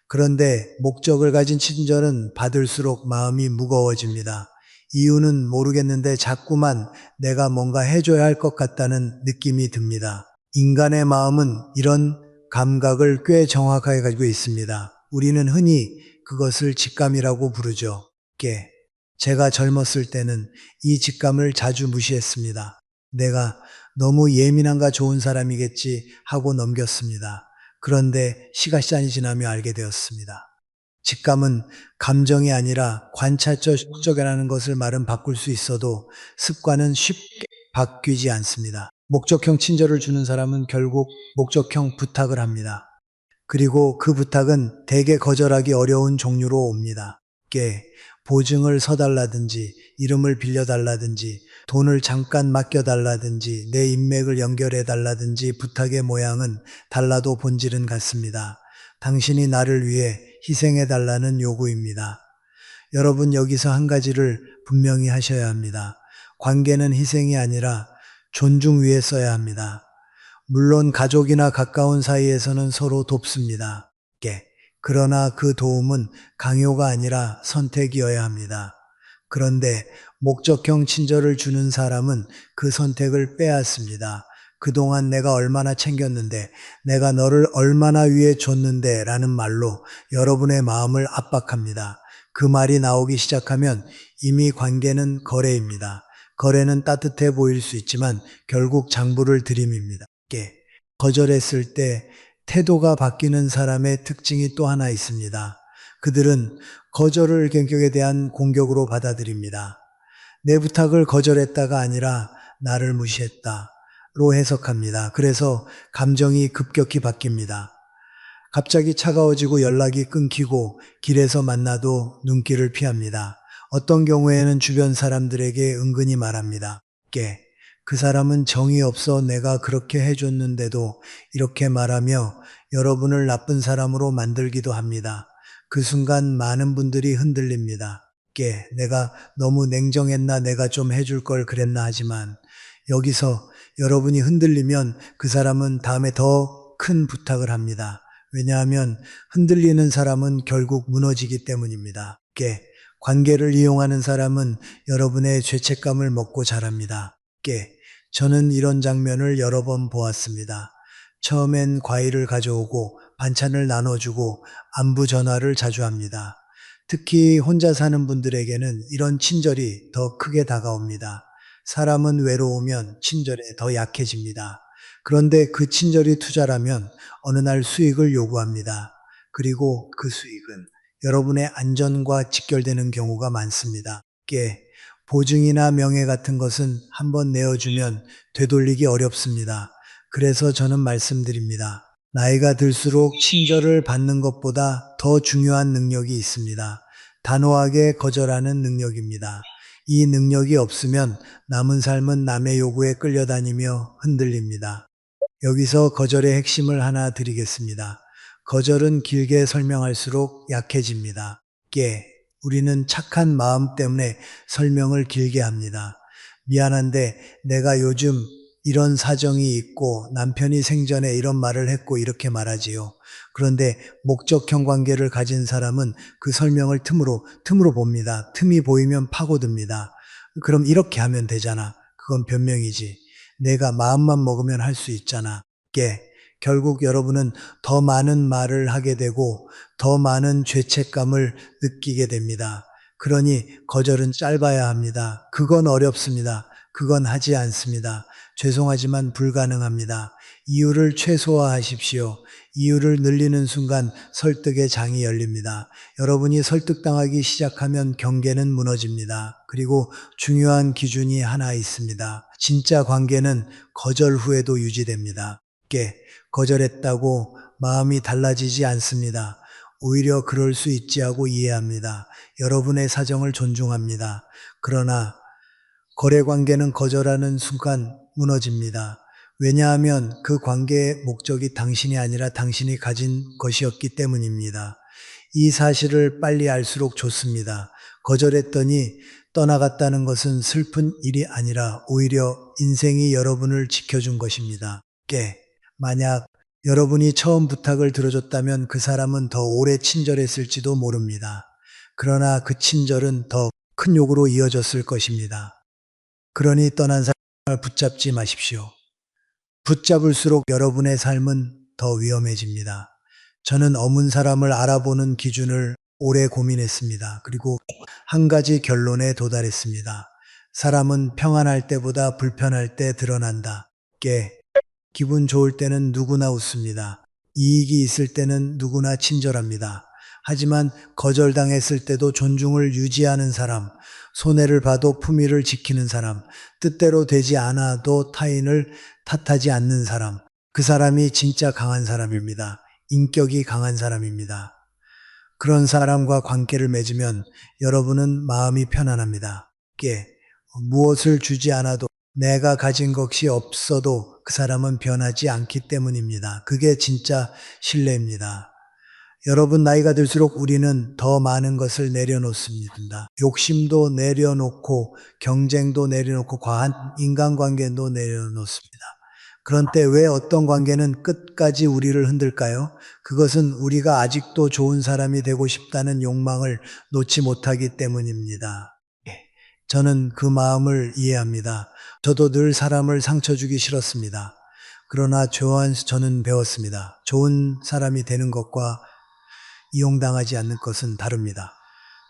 그런데 목적을 가진 친절은 받을수록 마음이 무거워집니다. 이유는 모르겠는데 자꾸만 내가 뭔가 해줘야 할 것 같다는 느낌이 듭니다. 인간의 마음은 이런 감각을 꽤 정확하게 가지고 있습니다. 우리는 흔히 그것을 직감이라고 부르죠. 께. 제가 젊었을 때는 이 직감을 자주 무시했습니다. 내가 너무 예민한가 좋은 사람이겠지 하고 넘겼습니다. 그런데 시간이 지나며 알게 되었습니다. 직감은 감정이 아니라 관찰적 적이라는 것을 말은 바꿀 수 있어도 습관은 쉽게 바뀌지 않습니다. 목적형 친절을 주는 사람은 결국 목적형 부탁을 합니다. 그리고 그 부탁은 대개 거절하기 어려운 종류로 옵니다. 께 보증을 서달라든지 이름을 빌려달라든지 돈을 잠깐 맡겨달라든지 내 인맥을 연결해달라든지 부탁의 모양은 달라도 본질은 같습니다. 당신이 나를 위해 희생해달라는 요구입니다. 여러분 여기서 한 가지를 분명히 하셔야 합니다. 관계는 희생이 아니라 존중 위에 써야 합니다. 물론 가족이나 가까운 사이에서는 서로 돕습니다. 그러나 그 도움은 강요가 아니라 선택이어야 합니다. 그런데 목적형 친절을 주는 사람은 그 선택을 빼앗습니다. 그동안 내가 얼마나 챙겼는데, 내가 너를 얼마나 위해 줬는데 라는 말로 여러분의 마음을 압박합니다. 그 말이 나오기 시작하면 이미 관계는 거래입니다. 거래는 따뜻해 보일 수 있지만 결국 장부를 들임입니다. 거절했을 때 태도가 바뀌는 사람의 특징이 또 하나 있습니다. 그들은 거절을 경격에 대한 공격으로 받아들입니다. 내 부탁을 거절했다가 아니라 나를 무시했다로 해석합니다. 그래서 감정이 급격히 바뀝니다. 갑자기 차가워지고 연락이 끊기고 길에서 만나도 눈길을 피합니다. 어떤 경우에는 주변 사람들에게 은근히 말합니다. 그 사람은 정이 없어 내가 그렇게 해줬는데도 이렇게 말하며 여러분을 나쁜 사람으로 만들기도 합니다. 그 순간 많은 분들이 흔들립니다. 내가 너무 냉정했나, 내가 좀 해줄 걸 그랬나. 하지만 여기서 여러분이 흔들리면 그 사람은 다음에 더 큰 부탁을 합니다. 왜냐하면 흔들리는 사람은 결국 무너지기 때문입니다. 관계를 이용하는 사람은 여러분의 죄책감을 먹고 자랍니다. 저는 이런 장면을 여러 번 보았습니다. 처음엔 과일을 가져오고 반찬을 나눠주고 안부 전화를 자주 합니다. 특히 혼자 사는 분들에게는 이런 친절이 더 크게 다가옵니다. 사람은 외로우면 친절에 더 약해집니다. 그런데 그 친절이 투자라면 어느 날 수익을 요구합니다. 그리고 그 수익은 여러분의 안전과 직결되는 경우가 많습니다. 보증이나 명예 같은 것은 한번 내어주면 되돌리기 어렵습니다. 그래서 저는 말씀드립니다. 나이가 들수록 친절을 받는 것보다 더 중요한 능력이 있습니다. 단호하게 거절하는 능력입니다. 이 능력이 없으면 남은 삶은 남의 요구에 끌려다니며 흔들립니다. 여기서 거절의 핵심을 하나 드리겠습니다. 거절은 길게 설명할수록 약해집니다. 우리는 착한 마음 때문에 설명을 길게 합니다. 미안한데 내가 요즘 이런 사정이 있고 남편이 생전에 이런 말을 했고 이렇게 말하지요. 그런데 목적형 관계를 가진 사람은 그 설명을 틈으로 봅니다. 틈이 보이면 파고듭니다. 그럼 이렇게 하면 되잖아. 그건 변명이지. 내가 마음만 먹으면 할 수 있잖아. 결국 여러분은 더 많은 말을 하게 되고 더 많은 죄책감을 느끼게 됩니다. 그러니 거절은 짧아야 합니다. 그건 어렵습니다. 그건 하지 않습니다. 죄송하지만 불가능합니다. 이유를 최소화하십시오. 이유를 늘리는 순간 설득의 장이 열립니다. 여러분이 설득당하기 시작하면 경계는 무너집니다. 그리고 중요한 기준이 하나 있습니다. 진짜 관계는 거절 후에도 유지됩니다. 거절했다고 마음이 달라지지 않습니다. 오히려 그럴 수 있지 하고 이해합니다. 여러분의 사정을 존중합니다. 그러나 거래 관계는 거절하는 순간 무너집니다. 왜냐하면 그 관계의 목적이 당신이 아니라 당신이 가진 것이었기 때문입니다. 이 사실을 빨리 알수록 좋습니다. 거절했더니 떠나갔다는 것은 슬픈 일이 아니라 오히려 인생이 여러분을 지켜준 것입니다. 만약 여러분이 처음 부탁을 들어줬다면 그 사람은 더 오래 친절했을지도 모릅니다. 그러나 그 친절은 더 큰 욕으로 이어졌을 것입니다. 그러니 떠난 사람을 붙잡지 마십시오. 붙잡을수록 여러분의 삶은 더 위험해집니다. 저는 어문 사람을 알아보는 기준을 오래 고민했습니다. 그리고 한 가지 결론에 도달했습니다. 사람은 평안할 때보다 불편할 때 드러난다. 기분 좋을 때는 누구나 웃습니다. 이익이 있을 때는 누구나 친절합니다. 하지만 거절당했을 때도 존중을 유지하는 사람, 손해를 봐도 품위를 지키는 사람, 뜻대로 되지 않아도 타인을 탓하지 않는 사람, 그 사람이 진짜 강한 사람입니다. 인격이 강한 사람입니다. 그런 사람과 관계를 맺으면 여러분은 마음이 편안합니다. 무엇을 주지 않아도 내가 가진 것이 없어도 그 사람은 변하지 않기 때문입니다. 그게 진짜 신뢰입니다. 여러분 나이가 들수록 우리는 더 많은 것을 내려놓습니다. 욕심도 내려놓고 경쟁도 내려놓고 과한 인간관계도 내려놓습니다. 그런데 왜 어떤 관계는 끝까지 우리를 흔들까요? 그것은 우리가 아직도 좋은 사람이 되고 싶다는 욕망을 놓지 못하기 때문입니다. 저는 그 마음을 이해합니다. 저도 늘 사람을 상처 주기 싫었습니다. 그러나 저는 배웠습니다. 좋은 사람이 되는 것과 이용당하지 않는 것은 다릅니다.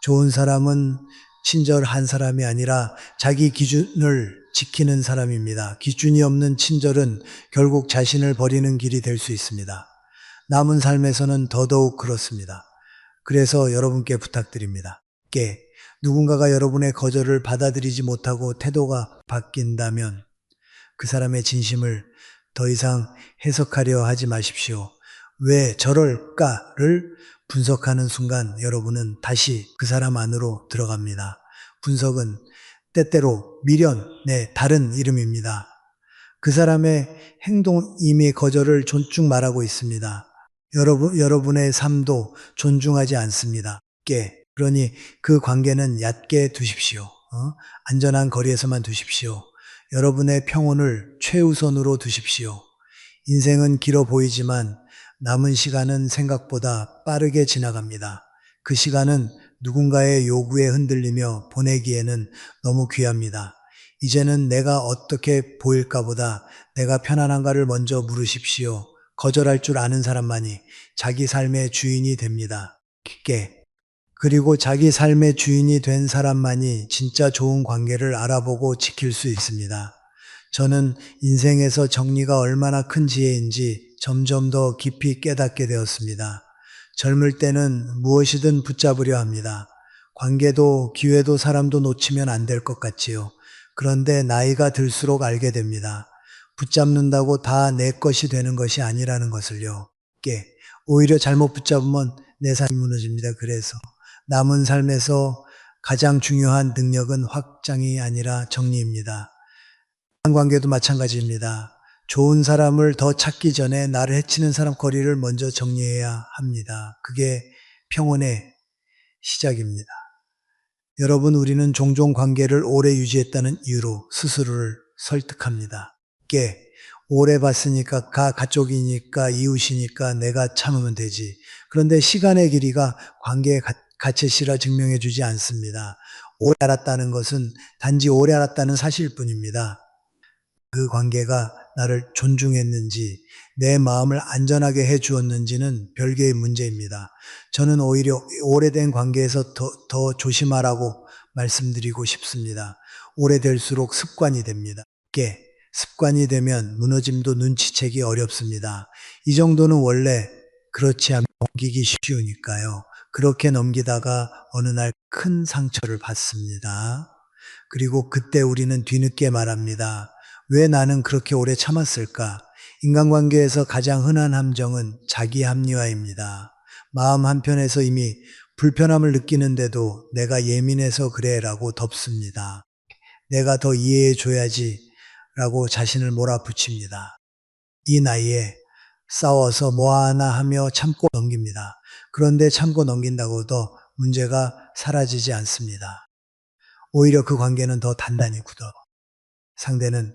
좋은 사람은 친절한 사람이 아니라 자기 기준을 지키는 사람입니다. 기준이 없는 친절은 결국 자신을 버리는 길이 될 수 있습니다. 남은 삶에서는 더더욱 그렇습니다. 그래서 여러분께 부탁드립니다. 누군가가 여러분의 거절을 받아들이지 못하고 태도가 바뀐다면 그 사람의 진심을 더 이상 해석하려 하지 마십시오. 왜 저럴까를 분석하는 순간 여러분은 다시 그 사람 안으로 들어갑니다. 분석은 때때로 미련의 다른 이름입니다. 그 사람의 행동 이미 거절을 존중 말하고 있습니다. 여러분의 삶도 존중하지 않습니다. 그러니 그 관계는 얕게 두십시오. 안전한 거리에서만 두십시오. 여러분의 평온을 최우선으로 두십시오. 인생은 길어 보이지만 남은 시간은 생각보다 빠르게 지나갑니다. 그 시간은 누군가의 요구에 흔들리며 보내기에는 너무 귀합니다. 이제는 내가 어떻게 보일까 보다 내가 편안한가를 먼저 물으십시오. 거절할 줄 아는 사람만이 자기 삶의 주인이 됩니다. 그리고 자기 삶의 주인이 된 사람만이 진짜 좋은 관계를 알아보고 지킬 수 있습니다. 저는 인생에서 정리가 얼마나 큰 지혜인지 점점 더 깊이 깨닫게 되었습니다. 젊을 때는 무엇이든 붙잡으려 합니다. 관계도 기회도 사람도 놓치면 안 될 것 같지요. 그런데 나이가 들수록 알게 됩니다. 붙잡는다고 다 내 것이 되는 것이 아니라는 것을요. 오히려 잘못 붙잡으면 내 삶이 무너집니다. 그래서 남은 삶에서 가장 중요한 능력은 확장이 아니라 정리입니다. 관계도 마찬가지입니다. 좋은 사람을 더 찾기 전에 나를 해치는 사람 거리를 먼저 정리해야 합니다. 그게 평온의 시작입니다. 여러분, 우리는 종종 관계를 오래 유지했다는 이유로 스스로를 설득합니다. 오래 봤으니까 가족이니까 이웃이니까 내가 참으면 되지. 그런데 시간의 길이가 관계의 가치시라 증명해 주지 않습니다. 오래 알았다는 것은 단지 오래 알았다는 사실일 뿐입니다. 그 관계가 나를 존중했는지 내 마음을 안전하게 해 주었는지는 별개의 문제입니다. 저는 오히려 오래된 관계에서 더 조심하라고 말씀드리고 싶습니다. 오래될수록 습관이 됩니다. 습관이 되면 무너짐도 눈치채기 어렵습니다. 이 정도는 원래 그렇지 않으면 넘기기 쉬우니까요. 그렇게 넘기다가 어느 날 큰 상처를 받습니다. 그리고 그때 우리는 뒤늦게 말합니다. 왜 나는 그렇게 오래 참았을까? 인간관계에서 가장 흔한 함정은 자기 합리화입니다. 마음 한편에서 이미 불편함을 느끼는데도 내가 예민해서 그래라고 덮습니다. 내가 더 이해해 줘야지 라고 자신을 몰아붙입니다. 이 나이에 싸워서 뭐하나 하며 참고 넘깁니다. 그런데 참고 넘긴다고도 문제가 사라지지 않습니다. 오히려 그 관계는 더 단단히 굳어. 상대는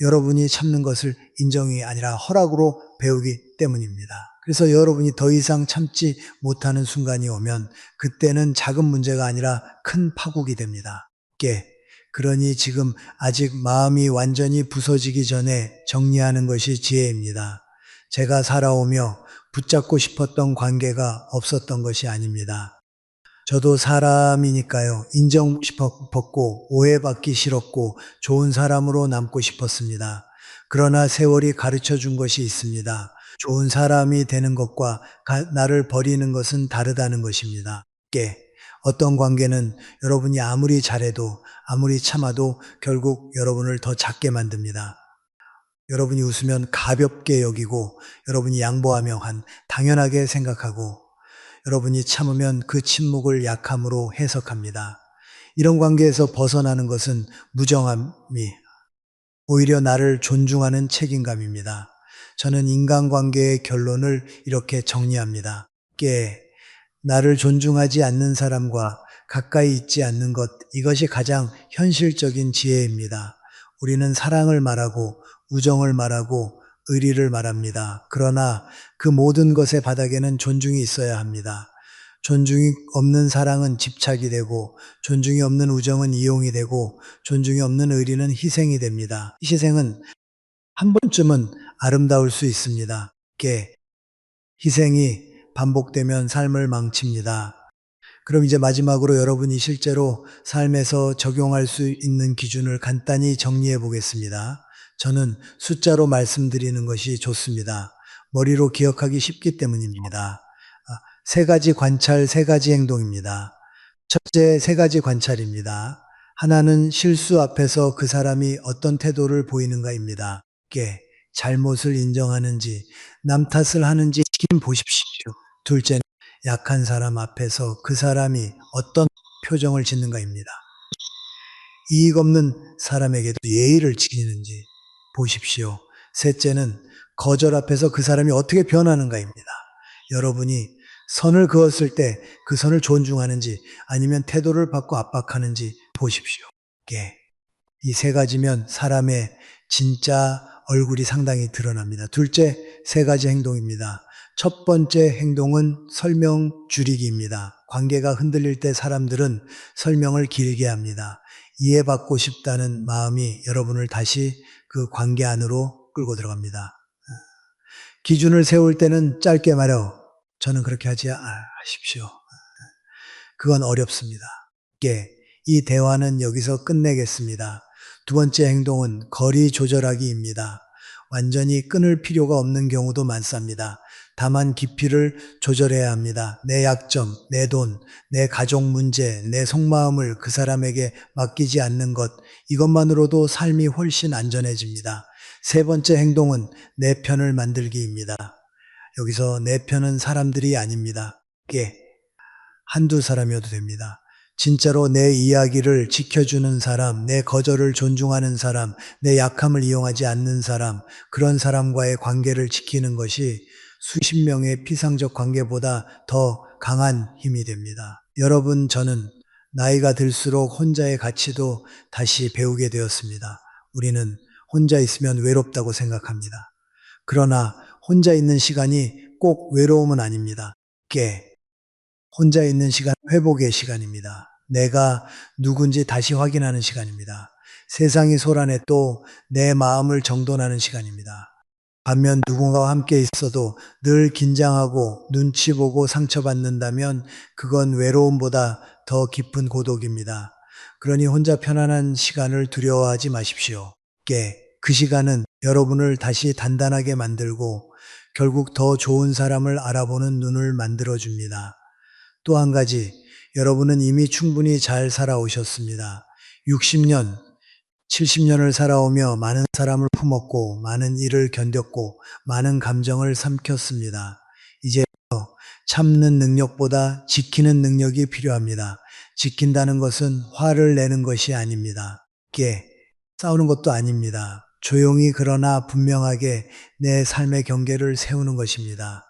여러분이 참는 것을 인정이 아니라 허락으로 배우기 때문입니다. 그래서 여러분이 더 이상 참지 못하는 순간이 오면 그때는 작은 문제가 아니라 큰 파국이 됩니다. 그러니 지금 아직 마음이 완전히 부서지기 전에 정리하는 것이 지혜입니다. 제가 살아오며 붙잡고 싶었던 관계가 없었던 것이 아닙니다. 저도 사람이니까요. 인정 싶었고, 오해받기 싫었고, 좋은 사람으로 남고 싶었습니다. 그러나 세월이 가르쳐 준 것이 있습니다. 좋은 사람이 되는 것과 나를 버리는 것은 다르다는 것입니다. 어떤 관계는 여러분이 아무리 잘해도, 아무리 참아도 결국 여러분을 더 작게 만듭니다. 여러분이 웃으면 가볍게 여기고, 여러분이 양보하면 당연하게 생각하고, 여러분이 참으면 그 침묵을 약함으로 해석합니다. 이런 관계에서 벗어나는 것은 무정함이 오히려 나를 존중하는 책임감입니다. 저는 인간관계의 결론을 이렇게 정리합니다. 나를 존중하지 않는 사람과 가까이 있지 않는 것, 이것이 가장 현실적인 지혜입니다. 우리는 사랑을 말하고 우정을 말하고 의리를 말합니다. 그러나 그 모든 것의 바닥에는 존중이 있어야 합니다. 존중이 없는 사랑은 집착이 되고, 존중이 없는 우정은 이용이 되고, 존중이 없는 의리는 희생이 됩니다. 이 희생은 한 번쯤은 아름다울 수 있습니다. 희생이 반복되면 삶을 망칩니다. 그럼 이제 마지막으로 여러분이 실제로 삶에서 적용할 수 있는 기준을 간단히 정리해 보겠습니다. 저는 숫자로 말씀드리는 것이 좋습니다. 머리로 기억하기 쉽기 때문입니다. 세 가지 관찰, 세 가지 행동입니다. 첫째, 세 가지 관찰입니다. 하나는 실수 앞에서 그 사람이 어떤 태도를 보이는가입니다. 잘못을 인정하는지, 남 탓을 하는지 보십시오. 둘째는 약한 사람 앞에서 그 사람이 어떤 표정을 짓는가입니다. 이익 없는 사람에게도 예의를 지키는지 보십시오. 셋째는 거절 앞에서 그 사람이 어떻게 변하는가입니다. 여러분이 선을 그었을 때 그 선을 존중하는지 아니면 태도를 받고 압박하는지 보십시오. 이 세 가지면 사람의 진짜 얼굴이 상당히 드러납니다. 둘째, 세 가지 행동입니다. 첫 번째 행동은 설명 줄이기입니다. 관계가 흔들릴 때 사람들은 설명을 길게 합니다. 이해받고 싶다는 마음이 여러분을 다시 그 관계 안으로 끌고 들어갑니다. 기준을 세울 때는 짧게 말해요. 저는 그렇게 하지 마십시오. 그건 어렵습니다. 이 대화는 여기서 끝내겠습니다. 두 번째 행동은 거리 조절하기입니다. 완전히 끊을 필요가 없는 경우도 많습니다. 다만 깊이를 조절해야 합니다. 내 약점, 내 돈, 내 가족 문제, 내 속마음을 그 사람에게 맡기지 않는 것, 이것만으로도 삶이 훨씬 안전해집니다. 세 번째 행동은 내 편을 만들기입니다. 여기서 내 편은 사람들이 아닙니다. 한두 사람이어도 됩니다. 진짜로 내 이야기를 지켜주는 사람, 내 거절을 존중하는 사람, 내 약함을 이용하지 않는 사람, 그런 사람과의 관계를 지키는 것이 수십 명의 피상적 관계보다 더 강한 힘이 됩니다. 여러분, 저는 나이가 들수록 혼자의 가치도 다시 배우게 되었습니다. 우리는 혼자 있으면 외롭다고 생각합니다. 그러나 혼자 있는 시간이 꼭 외로움은 아닙니다. 혼자 있는 시간, 회복의 시간입니다. 내가 누군지 다시 확인하는 시간입니다. 세상이 소란해 또 내 마음을 정돈하는 시간입니다. 반면 누군가와 함께 있어도 늘 긴장하고 눈치 보고 상처받는다면 그건 외로움보다 더 깊은 고독입니다. 그러니 혼자 편안한 시간을 두려워하지 마십시오. 그 시간은 여러분을 다시 단단하게 만들고 결국 더 좋은 사람을 알아보는 눈을 만들어줍니다. 또 한 가지, 여러분은 이미 충분히 잘 살아오셨습니다. 60년, 70년을 살아오며 많은 사람을 품었고, 많은 일을 견뎠고, 많은 감정을 삼켰습니다. 이제 참는 능력보다 지키는 능력이 필요합니다. 지킨다는 것은 화를 내는 것이 아닙니다. 싸우는 것도 아닙니다. 조용히 그러나 분명하게 내 삶의 경계를 세우는 것입니다.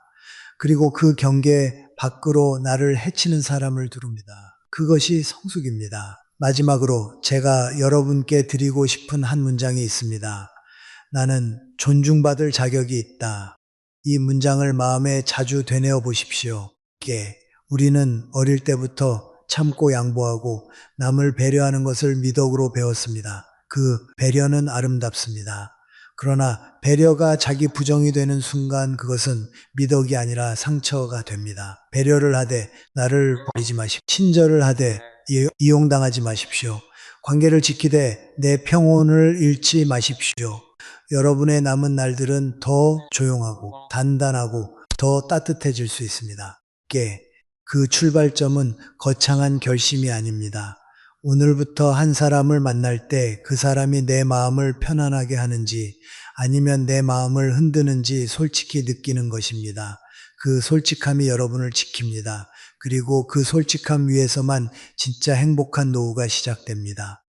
그리고 그 경계 밖으로 나를 해치는 사람을 두릅니다. 그것이 성숙입니다. 마지막으로 제가 여러분께 드리고 싶은 한 문장이 있습니다. 나는 존중받을 자격이 있다. 이 문장을 마음에 자주 되뇌어 보십시오. 우리는 어릴 때부터 참고 양보하고 남을 배려하는 것을 미덕으로 배웠습니다. 그 배려는 아름답습니다. 그러나 배려가 자기 부정이 되는 순간 그것은 미덕이 아니라 상처가 됩니다. 배려를 하되 나를 버리지 마십시오. 친절을 하되 이용당하지 마십시오. 관계를 지키되 내 평온을 잃지 마십시오. 여러분의 남은 날들은 더 조용하고 단단하고 더 따뜻해질 수 있습니다. 그 출발점은 거창한 결심이 아닙니다. 오늘부터 한 사람을 만날 때 그 사람이 내 마음을 편안하게 하는지 아니면 내 마음을 흔드는지 솔직히 느끼는 것입니다. 그 솔직함이 여러분을 지킵니다. 그리고 그 솔직함 위에서만 진짜 행복한 노후가 시작됩니다.